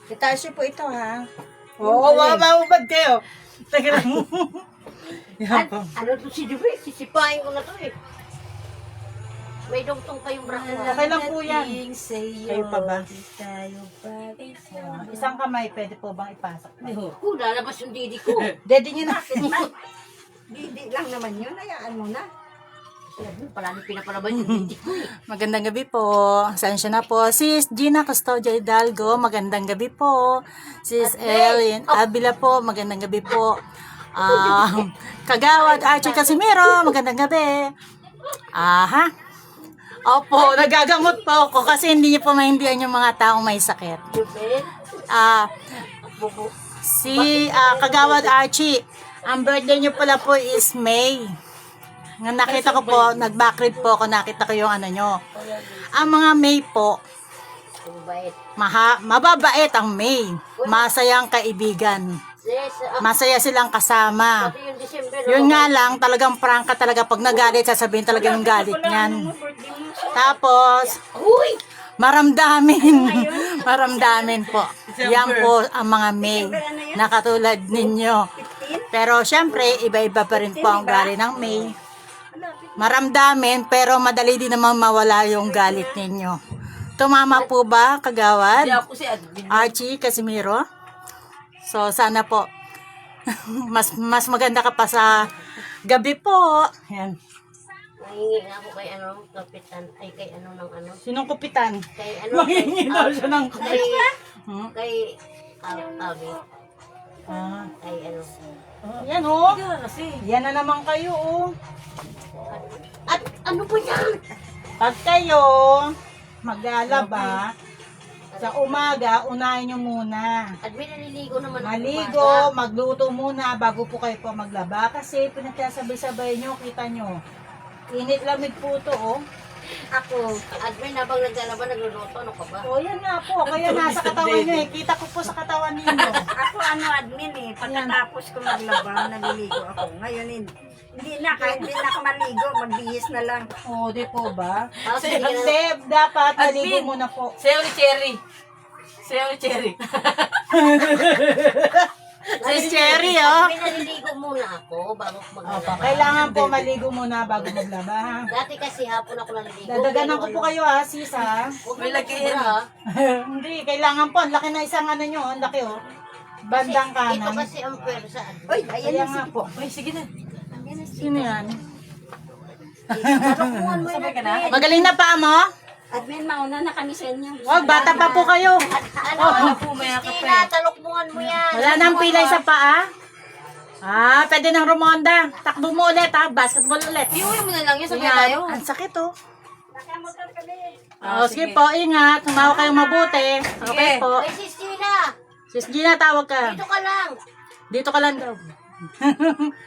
Itasyo po ito, ha? Oo, maubad kayo. Teka lang. Yan po. Ano to si Jubi? Sisipahin ko na to eh. May dungtong kayong bra. Okay lang po yan. Kayo pa ba? Tayo pa. Isang kamay, pwede po bang ipasok? Lalabas yung didi ko. Daddy nyo na. Hindi lang naman yun. Hayaan mo na. Palagi pinapalaban yung didi ko. Magandang gabi po. Saan siya na po? Sis Gina Custodio Hidalgo, magandang gabi po. Sis Ellen Abila po, magandang gabi po. Kagawad Archie Casimiro, magandang gabi. Aha. Opo, nagagamot po ako kasi hindi niyo po maintindihan yung mga taong may sakit. Jubi? Si Kagawad Archie, ang birthday niyo pala po is May. Nga nakita ko po, nag-backrib po ako, nakita ko yung ano nyo. Ang mga May po, Mabait. mababait ang May. Masayang kaibigan. Yes, Masaya silang kasama. pati yung December. Yun nga lang, talagang prangka talaga. Pag nagalit, sasabihin talaga yung galit niyan. Tapos, Uy! maramdamin. Maramdamin po. Yan po ang mga May na katulad ninyo. Pero syempre, iba-iba pa rin po ang galit ng May. Maramdamin, pero madali din naman mawala yung galit ninyo. Tumama po ba, Kagawad? Hindi ako si Admin. Archie Casimiro? So, sana po, mas maganda ka pa sa gabi po. Yan. Nangingi nga ako kay ano, kapitan. Ay, kay ano ng ano. Sinong kupitan? Kay ano. Mangingi daw siya ng Kay, Hmm? kay, Abi. Ah, Kay ano. yan oh. Kasi. Yan na naman kayo oh. At ano po yan? Pag kayo maglalaba, sa umaga, unahin nyo muna. At may naliligo naman ako Maligo, umaga. magluto muna bago po kayo po maglaba. Kasi pinagkasabay-sabay nyo, kita nyo. Init lamig po to oh. Ako, Admin, habang naglalaban, nagluluto, ano ka ba? O, yan nga po. Kaya nasa katawan nyo eh. Kita ko po sa katawan ninyo. ako admin eh. Pagkatapos ko maglaba, naliligo ako. Ngayon hindi na, kahit hindi na ako maligo, magbihis na lang. O, di po ba? Tapos hindi ka na, Hindi, dapat naligo Admin. muna po. Sayo ni Cherry. Sayo ni Cherry. Si Cherry, oh. Admin, naliligo muna ako bago ko Opo, maglalaba. kailangan po maligo muna bago maglaba. ha? Dati kasi hapon ako naliligo. Dadaganan ko po kayo ha, sis ha. Huwag May mo lagyan. sobra, ha? Hindi, kailangan po. Ang laki na isang ano nyo, ang laki oh. Bandang Ito kanan. kasi ang pwersa. Uy, Kaya nga po. Uy, sige na. Sino yan? Tarukuhan mo yun. Sabay ka na? Magaling na pa mo? admin, mauna na kami sa inyo. Wag, bata pa po kayo. Ano? po, may Christina, talukbungan mo yan. Wala nang pilay sa paa. Pwede ng Romonda. Takbo mo ulit ha, basketball ulit. Iuwi mo na lang yun, sabay Yan, tayo. ang sakit oh. Nakamotor kami. Sige po, ingat. Tumawa kayong mabuti. Okay po. Ay, Sis Gina, Sis Gina, tawag ka. dito ka lang. Dito ka lang daw.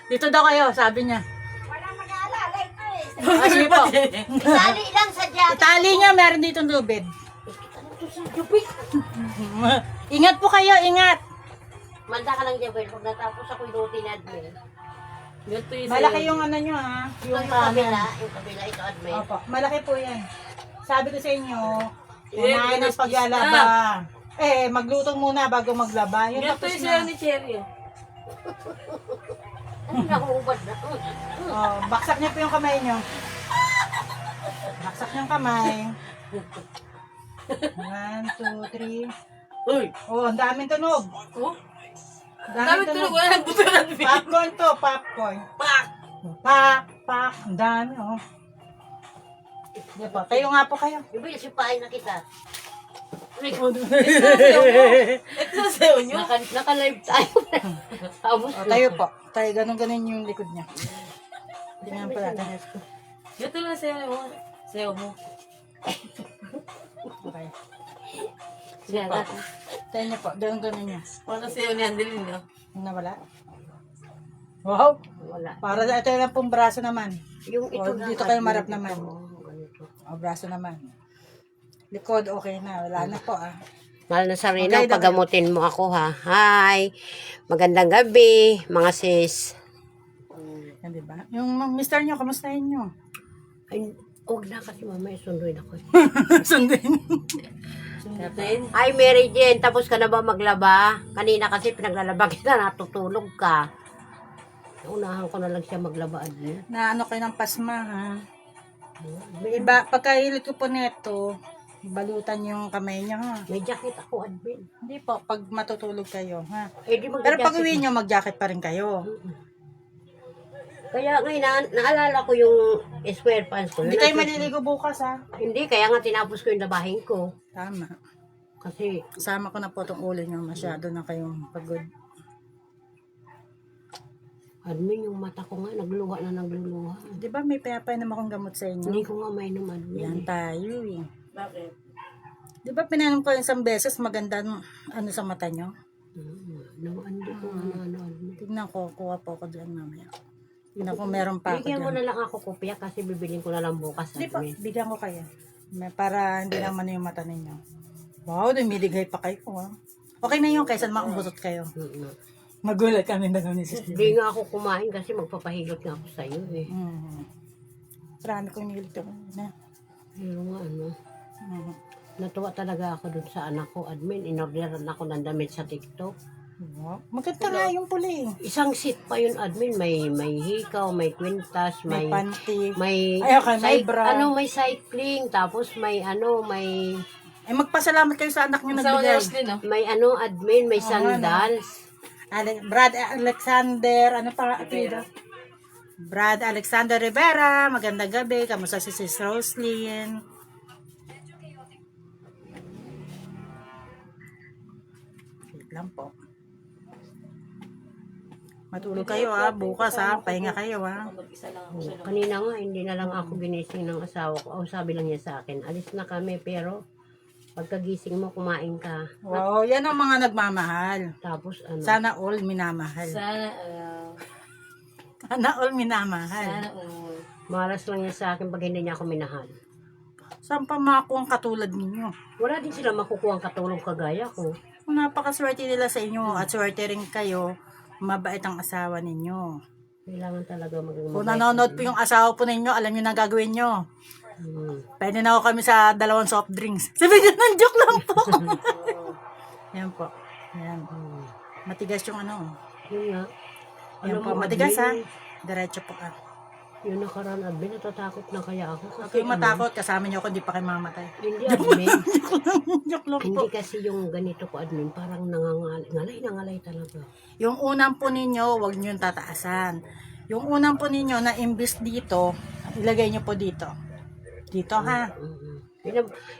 Dito daw kayo, sabi niya. Walang mag-aalala ito eh. Sige po. Isali lang sa jacket. Itali niya, meron dito lubid. Ingat po kayo, ingat. Manda ka lang dyan, Bel. Pag natapos ako yung routine admin. Ganito yung Malaki sayo. yung ano nyo ha. Ito Yung yung kabila, kanan. ito admin. Opo, malaki po yan. Sabi ko sa inyo, Eh, unahin ang bilis paglalaba. Magluto muna bago maglaba. Yun Ganito tapos yung sayo na. ni Cherry. oh. Ano nakuubad na? Baksak niyo po yung kamay niyo. Baksak niyo yung kamay. 1, 2, 3. Uy. Ang daming tunog. Oh? Daming Dami tulog. tunog. Wala nang buto ng bibig. Popcorn to, popcorn. Pak! Pak. Ang dami, oh. Di ba? Tayo nga po kayo. Bibili, sipahin na kita. Ito na sayo nyo. Naka-live tayo. Tapos Tayo po. Tayo, ganun-ganun yung likod niya. Tingnan pa natin. Ganito na sayo mo. Sayo mo. Okay. Sige, Tayo niyo po. Ganun-ganun niya. Paano sayo ni Andelin nyo? Nawala. Wow! wala. Para ito lang pong braso naman. Yung ito O, lang, dito kayo marap admin. naman. Oo, ganito. O, braso naman. Likod, okay na. Wala na po ah. Mahal na Sarina, Okay, pagamutin mo ako ha. Hi! Magandang gabi, mga sis. Yan, diba? Yung mister nyo, kamustahin nyo? Ay, huwag na kasi mamaya sunduin ako. Sundin. Natin. Ay, Mary Jane, tapos ka na ba maglaba? Kanina kasi pinaglalaba kita, natutulog ka. Naunahan ko na lang siya maglaba, admin. Na ano kayo ng pasma ha? Iba, pagkahilit ko po neto, balutan yung kamay nyo ha. May jacket ako, admin. Hindi po, pag matutulog kayo ha. Eh, di Pero pag mag-jacket. uwi nyo, mag-jacket pa rin kayo. Kaya ngayon, naalala ko yung square pants ko. Hindi kayo maliligo bukas ha. Hindi, kaya nga tinapos ko yung labahin ko. Tama. Kasi, Sama ko na po itong ulo nyo. Masyado na kayong pagod. admin, yung mata ko nga, nagluluha na nagluluha. Di ba may pinapain akong gamot sa inyo? Hindi ko nga may naman. Yan tayo eh. Bakit? Di ba pinainom ko isang beses maganda ano sa mata nyo? Hindi ko nga ano. Tignan ko, kuha po ako dyan mamaya. Tignan ko meron pa ako Bigyan mo dyan. na lang ako kopya kasi bibilin ko na lang bukas. Hindi po, admin. bigyan ko kayo. Para hindi lang yung mata ninyo. Wow, dumiligay pa kayo. Ah. Okay na yun, kaysa makumbusot kayo. Magulat kami na ni Sis. Hindi nga ako kumain kasi magpapahilot nga ako sa iyo eh. Marami kong nilit ako. Na. Pero nga ano, Mm. natuwa talaga ako dun sa anak ko, admin. Inorderan ako ng damit sa TikTok. Wow. Maganda nga yung puli. Isang seat pa yun, admin. May hikaw, may kwintas, May panty. may Ay, okay, may bra. may cycling, tapos may may Ay, magpasalamat kayo sa anak nyo Sa nagbigay. Roslyn, no? may admin, may sandals. Brad Alexander, ano pa apelyido? Brad Alexander Rivera, magandang gabi. Kamusta si Sis Roslyn? Wait lang po. Matulog kayo bukas pahinga kayo Mag-isa lang ako sa loob. Kanina nga, hindi na lang ako ginising ng asawa ko. O, sabi lang niya sa akin, alis na kami, pero pagkagising mo, kumain ka. Wow, yan ang mga nagmamahal. Tapos Sana all minamahal. Sana, Sana all minamahal. sana all. malas lang niya sa akin pag hindi niya ako minahal. Saan pa makuha ang katulad ninyo? Wala din sila makukuha ang katulong kagaya ko. Napakaswerte nila sa inyo at swerte rin kayo. Mabait ang asawa ninyo. Kailangan talaga maging Kung mabait. nanonood po yung asawa po ninyo, alam nyo na gagawin nyo. Hmm. Pwede na ako kami sa 2 soft drinks. Sabi nyo, joke lang po. Yan po. Yan. Hmm. Matigas yung ano. Yun nga. Yan Alam po, mo, matigas ha. Admin, Diretso po ka. Yung nakaraan, Admin, natatakot na kaya ako. Huwag kayong matakot, kasama nyo ako, hindi pa kayo mamatay. Hindi, Admin. Joke lang po. Hindi kasi yung ganito ko, Admin, parang nangangalay talaga. Yung unang po ninyo, huwag nyo yung tataasan. Yung unang po ninyo na imbis dito, ilagay nyo po dito. Dito ha.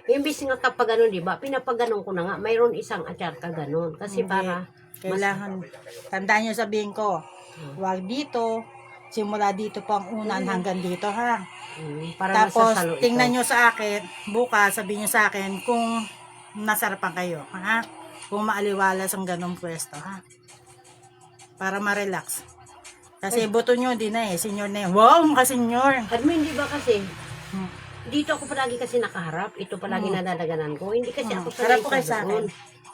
Imbis nga kapag ganun, di ba, pinapaganon ko na nga, mayroon isang atyar ka ganun. Kasi Hindi. para, Kailangan, tandaan nyo sabihin ko, huwag dito, simula dito po ang unan hanggang dito ha. para Tapos, masasalo ito. tingnan nyo sa akin, bukas, sabihin nyo sa akin kung nasarapan kayo, ha? Kung maaliwalas ang ganong pwesto, ha? Para ma-relax. Kasi buto nyo, hindi na eh, senior na eh. Wow, maka-senior! Admin, di ba kasi, Hmm. dito ako palagi kasi nakaharap, ito palagi nadadaganan ko. Hindi kasi ako Harap sanay po kayo sa akin. doon.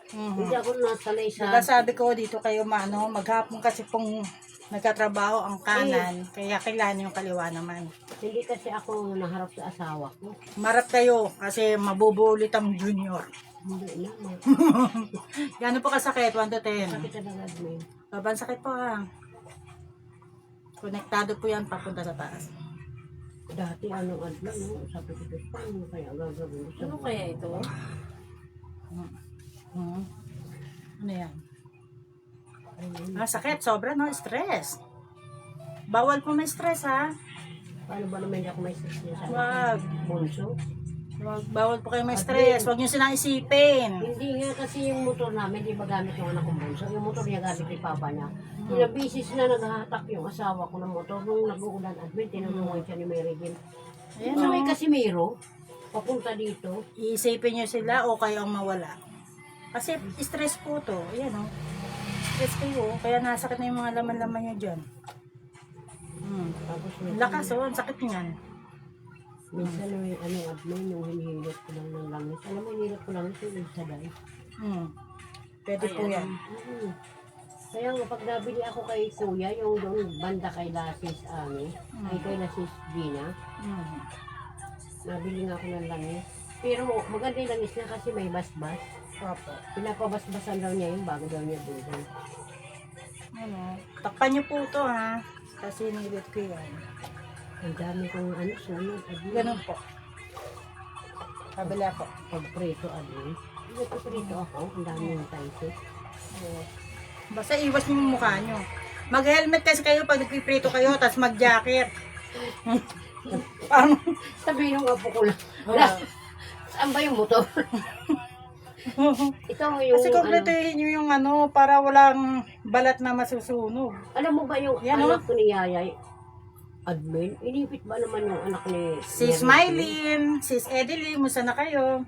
Hindi ako nasanay sa... Diba sabi ko dito kayo maghapon kasi pong nagkatrabaho ang kanan, kaya kailangan yung kaliwa naman. Hindi kasi ako naharap sa asawa ko. Marap kayo kasi mabubulit ang junior. Hindi naman. Gano'n po kasakit? 1 to 10. Sakit talaga, Admin. Sobrang sakit po ha. Konektado po yan papunta sa taas. Dati ano, Admin, no? Sabi ko, Diyos, paano kaya gagawin ko sa Ano kaya ito? Ano yan? Sakit. Sobra no? Stress. Bawal po may stress ha. Paano ba naman hindi ako may stress niya sa Wag. bunso? Bawal po kayo may stress. Huwag nyo silang isipin. Hindi nga kasi yung motor namin, di ba gamit yung anak kong bunso? Yung motor niya gamit ni papa niya. Pinabisis na naghahatak yung asawa ko ng motor. Nung nag-uulan, Admin, tinulungan siya ni Mary Jane. Ayan, sa may Casimiro, papunta dito. Iisipin nyo sila o kayo ang mawala. Kasi stress po to. Ayan o. Stress kayo. Kaya nasakit na yung mga laman-laman nyo dyan. Tapos Lakas o. Ang sakit niyan. minsan may Admin, yung hinihilot ko lang ng langis. Alam mo, hinihilot ko langis yung isa dahil. Pwede po yan. Kaya nga, pag nabili ako kay Kuya, yung doon banda kay Lasis, ay kay Lasis Gina, nabili nga ako ng langis. Pero maganda yung langis niya kasi may basbas. Opo. Pinapabasbasan daw niya yung bago daw niya bulan. Ano, takpan nyo po to ha. Kasi nilit ko yan. Ang dami kong sunod. Ganun po. Kabila po. Pag prito, Prito ako, ang dami yung tayo. Basta iwas nyo yung mukha nyo. Mag-helmet kasi kayo pag nagpiprito kayo, tapos mag-jacket. Sabi yung apo ko lang. Saan ba yung motor? Ito yung Kasi kompletuhin nyo yung para walang balat na masusunog. alam mo ba yung Yan, anak ko ni Yayay? Admin, inipit ba naman yung anak ni Si Smiley, Sis Edelie, musta na kayo?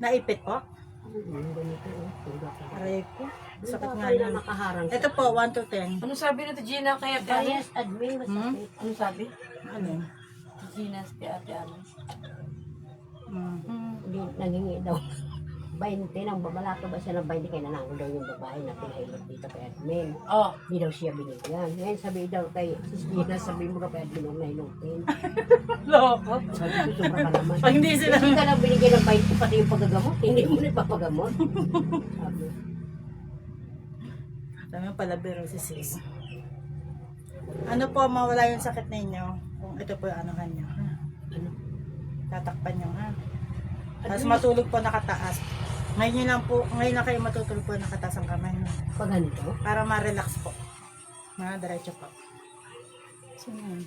Naipit po? Ganito, Aray ko. Sakit nga tayo yun. na nakaharang. Ito po, 1 to 10. Ano sabi na to Gina kaya ate Ano? Bias, Admin, masakit. Ano sabi? Ano? Gina kay ate Ano? Hindi, nangingi daw. 20 nang babalato ba siya ng 20 kaya nanalo daw yung babae na pinahilot dito kay Admin. Oh. Hindi daw siya binigyan. Ngayon sabi daw kay Sis Gina, sabi mo ka kay Admin huwag na hilutin. Loko. Sabi ko, sobra ka naman. Pag hindi sila... Hindi ka lang binigyan ng 20 pati yung paggagamot. Hindi mo na ipapagamot. Sabi. Sabi mo pala biro si Sis. Ano po, mawala yung sakit ninyo? Kung ito po yung anuhan nyo. Ha? Ano? Tatakpan nyo ha. Tapos matulog po nakataas. Ngayon na kayo matutulog po nakataas ang kamay nyo. Pag ganito? Para ma-relax po. Diretso po. So, yun.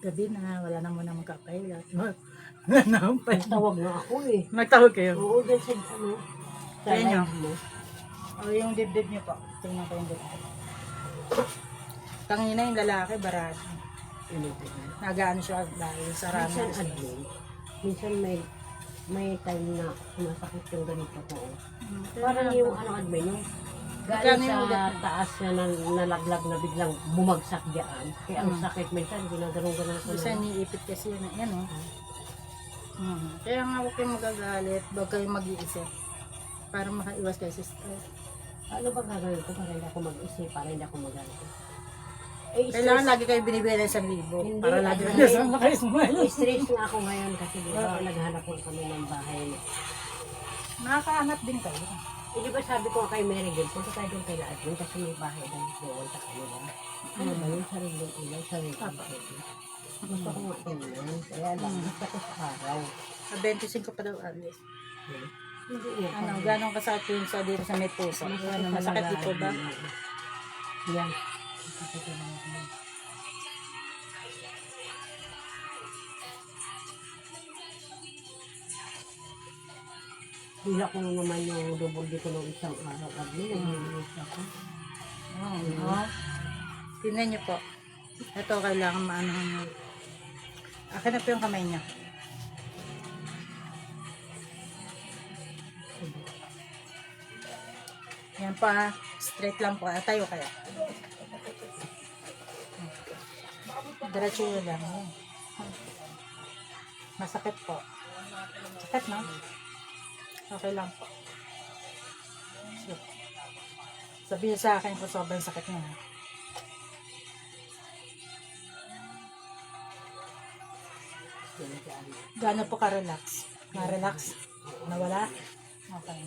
Gabi na, wala na muna magkapailat. Wala na akong pahilat. Tawag nga ako eh. Nagtawag kayo? Oo, dyan sa sa Yan nyo. live mo. O yung dibdib nyo po. Tingnan ko yung dibdib. Tangina yung lalaki, barado. Nagaano siya dahil sa Minsan ramas. Admin, minsan may time na sumasakit yung ganito ko. Parang yung Admin, yung Galing yung ugat sa mo? taas na nalaglag na biglang bumagsak diyan. Kaya ang sakit minsan, ginaganon-ganon ko Isa na. niipit kasi yun. Yan o. Kaya nga huwag kayong magagalit. Huwag kayong mag-iisip. Para makaiwas kayo sa stress. Ano ba gagawin ko para hindi ako mag-isip, para hindi ako mag-alito? Eh, Kailangan lagi kayo binibigyan ng 1,000. Hindi, Para lagi ano, kayo makismile. stress nga ako ngayon kasi di ba naghanap ko kami ng bahay. Nakakahanap din kayo. Eh, di ba sabi ko kay Mary Gill, punta tayo doon kay Laadmin kasi may bahay doon doon sa kanila. Ano ba yun? Sariling ilaw, sariling bahay. Gusto ko nga ganyan. Kaya lang, gusto ko sa araw. 25 pa daw alis. Hindi nga. Ano, gano'ng kasakit yung sa dito sa may puso? Ano, masakit dito ba? Yan. Bila ko naman yung double dito ng isang araw. Abi, nag-iinis ako. Tingnan niyo po. Ito, kailangan maanahan nyo. Akin na po yung kamay niya. Yan pa, straight lang po. Tayo kaya. Diretso yun lang. Masakit po. Sakit na? Okay lang po. So, sabihin sa akin kung sobrang sakit niya. Gaano po ka-relax? Na-relax? Nawala? Okay.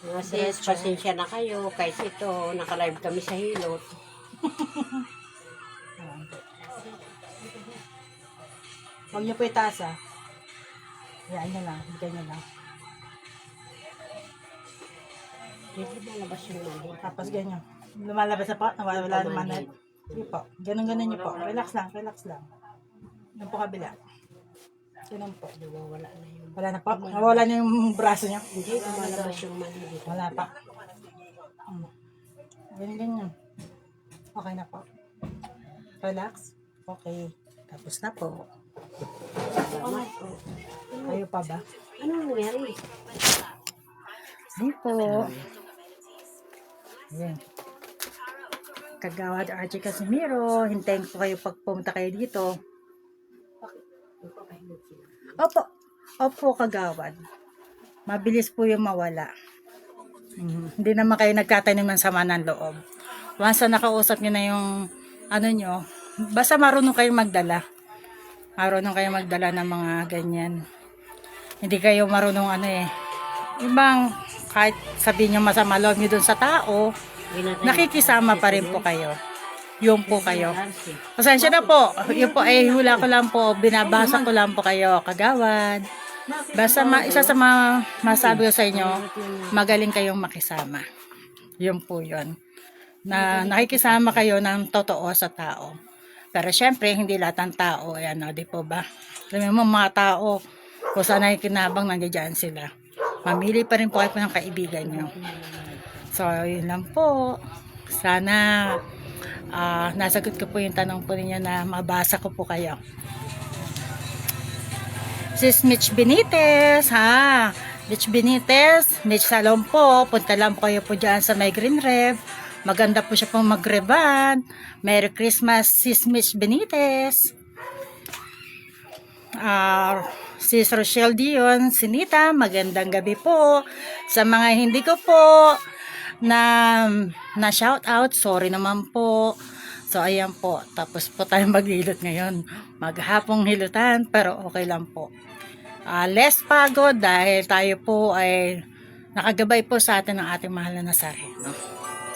Mga sis, pasensya na kayo. Kahit ito, naka-live kami sa Hilot. Huwag niyo po itaas ah. Hayaan niyo lang. Bigyan niyo lang. Dito malabas yung mali. Tapos ganyan. Lumalabas na po. Nawala naman na. Sige po. Ganun-ganun niyo po. Relax lang. Relax lang. Yan po kabila. Ganun po. Nawawala na yun. Wala na po. Nawala na yung braso niyo. Hindi, lumalabas yung mali dito. Wala pa. Ganyan. Okay na po. Relax. Okay. Tapos na po. Salamat po. Kayo pa ba? Ano nangyari? Hindi po. Ayan. Kagawad RJ Casimiro. Hintayin ko kayo pag pumunta kayo dito. Opo. Opo, kagawad. Mabilis po yung mawala. Hindi naman kayo nagtatanim ng sama ng loob. Once na nakausap nyo na yung ano nyo, basta marunong kayong magdala. Marunong kayong magdala ng mga ganyan. Hindi kayo marunong ano eh. Ibang kahit sabihin nyo masama loob nyo dun sa tao, nakikisama pa rin po kayo. Yung po kayo. Pasensya na po. Yung po ay hula ko lang po. Binabasa ko lang po kayo. Kagawad. Basta isa sa mga masabi ko sa inyo, magaling kayong makisama. Yun po yun. Na nakikisama kayo ng totoo sa tao. Pero syempre, hindi lahat ng tao. Ayan, no, di po ba? Alam mo, mga tao, kung saan nakikinabang, nandiyan sila. Mamili pa rin po kayo ng kaibigan nyo. So, yun lang po. Sana nasagot ko po yung tanong po ninyo na mabasa ko po kayo. Sis Mitch Benitez, ha? Mitch Benitez, Mitch Salom po. Punta lang po kayo po dyan sa may Green Rev. Maganda po siya pong magreban. Merry Christmas, Sis Mitch Benitez. Sis Rochelle Dion, Sinita, magandang gabi po. Sa mga hindi ko po na shout out, sorry naman po. So ayan po, tapos po tayo maghilot ngayon. Maghapong hilutan, pero okay lang po. Less pagod dahil tayo po ay nakagabay po sa atin ng ating mahal na Nazareno.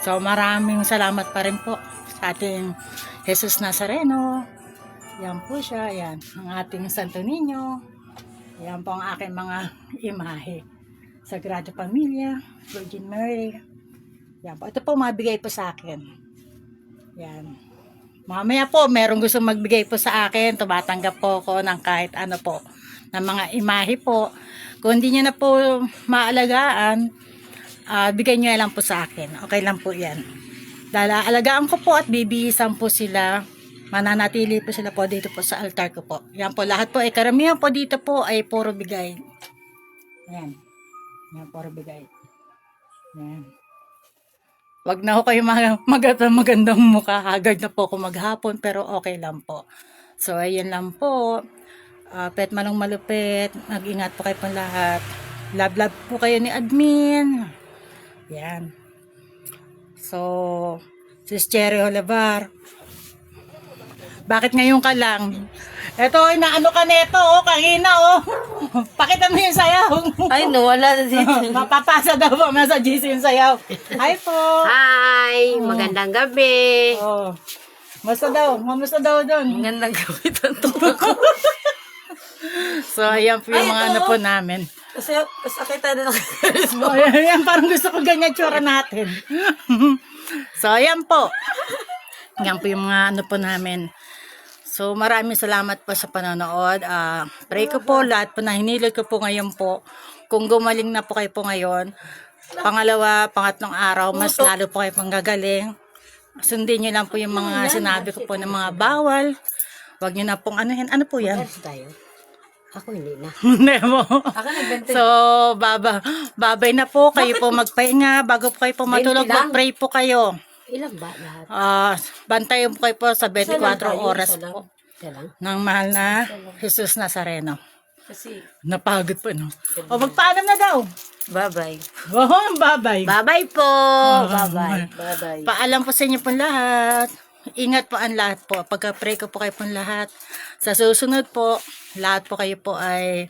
So maraming salamat pa rin po sa ating Jesus Nazareno. Yan po siya, yan ang ating Santo Niño. Yan po ang aking mga imahe. Sagrada Familia, Virgin Mary. Yan po, ito po mabigay po sa akin. Yan. Mamaya po, merong gusto magbigay po sa akin. Tumatanggap po ako ng kahit ano po, ng mga imahe po. Kung hindi nyo na po maalagaan, bigay nyo lang po sa akin. Okay lang po yan. Dahil alagaan ko po at bibihisan po sila. Mananatili po sila po dito po sa altar ko po. Yan po, lahat po ay karamihan po dito po ay puro bigay. Yan. Yan, puro bigay. Yan. Wag na ho kayo magandang mukha. Haggard na po ako maghapon, pero okay lang po. So, ayan lang po. Pet manong malupit. Mag-ingat po kayo pang lahat. Love po kayo ni admin. Yan. So, Sis Cherry Olivar. Bakit ngayon ka lang? Eto, inaano ka neto, oh, kanina, oh. Pakita mo yung sayaw. Ay, nawala na dito. Mapapasa daw po sa GC yung sayaw. Hi po. Hi! Magandang gabi! Oh. Mamusta daw doon. Magandang gawin ang tutok ko. So, ayan po yung mga ano po namin. Kasi, sakita na So, ayan, parang gusto ko ganyan tsura natin. So, ayan po. Yan po yung mga ano po namin. So, maraming salamat po sa panonood. Pray ko po lahat po na hinilod ko po ngayon po. Kung gumaling na po kayo po ngayon, pangatlong araw, mas lalo po kayo pang gagaling. Sundin nyo lang po yung mga sinabi ko po ng mga bawal. Huwag nyo na pong anuhin. Ano po yan? Yes, tayo. Ako hindi na. Hindi mo. Ako nagbente. So, babay na po. Kayo po magpahinga. Bago po kayo po matulog, 20 lang. mag-pray po kayo. Ilan ba lahat? Bantayan po kayo po sa 24 oras isa lang. po Isa lang? ng mahal na Jesus Nazareno. Kasi, Napagod po, no? O, magpaalam na daw. bye-bye. Oh, babay. Bye-bye po! Bye-bye. Bye-bye. Paalam po sa inyo po lahat. Ingat po ang lahat po. Pagka-pray ko po kayo po lahat. Sa susunod po, lahat po kayo po ay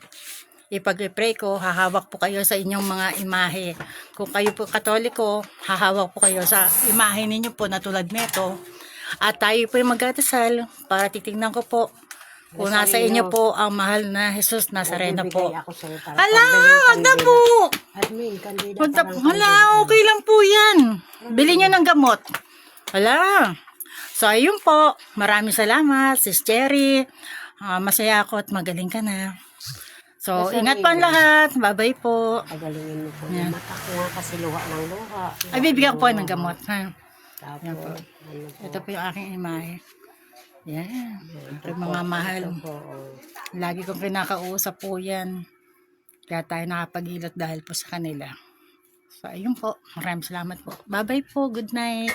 ipag-pray ko, hahawak po kayo sa inyong mga imahe. Kung kayo po Katoliko, hahawak po kayo sa imahe ninyo po na tulad nito. At tayo po yung mag-atasal para titingnan ko po kung nasa inyo po ang mahal na Jesus Nazareno po. Bibigay ako sa'yo para Hala, pambili ng wag na kandila. po! Admin, kandila. Wag na po. parang Hala, kandila. okay lang po yan. Bili nyo ng gamot. Hala. So, ayun po. Maraming salamat, Sis Cherry. Masaya ako at magaling ka na. So, ingat pa ang lahat. Bye-bye po. Pagalingin mo po yung mata ko nga kasi luha ng luha. Ay, bibigyan ko po ng gamot. Ha? Tapos, po. ano po. Ito po yung aking imahe. Yan. Aking mga mahal. Oo. Lagi kong kinakausap po yan. Kaya tayo nakapag-ilot dahil po sa kanila. So, ayun po. Maraming salamat po. Bye-bye po. Good night.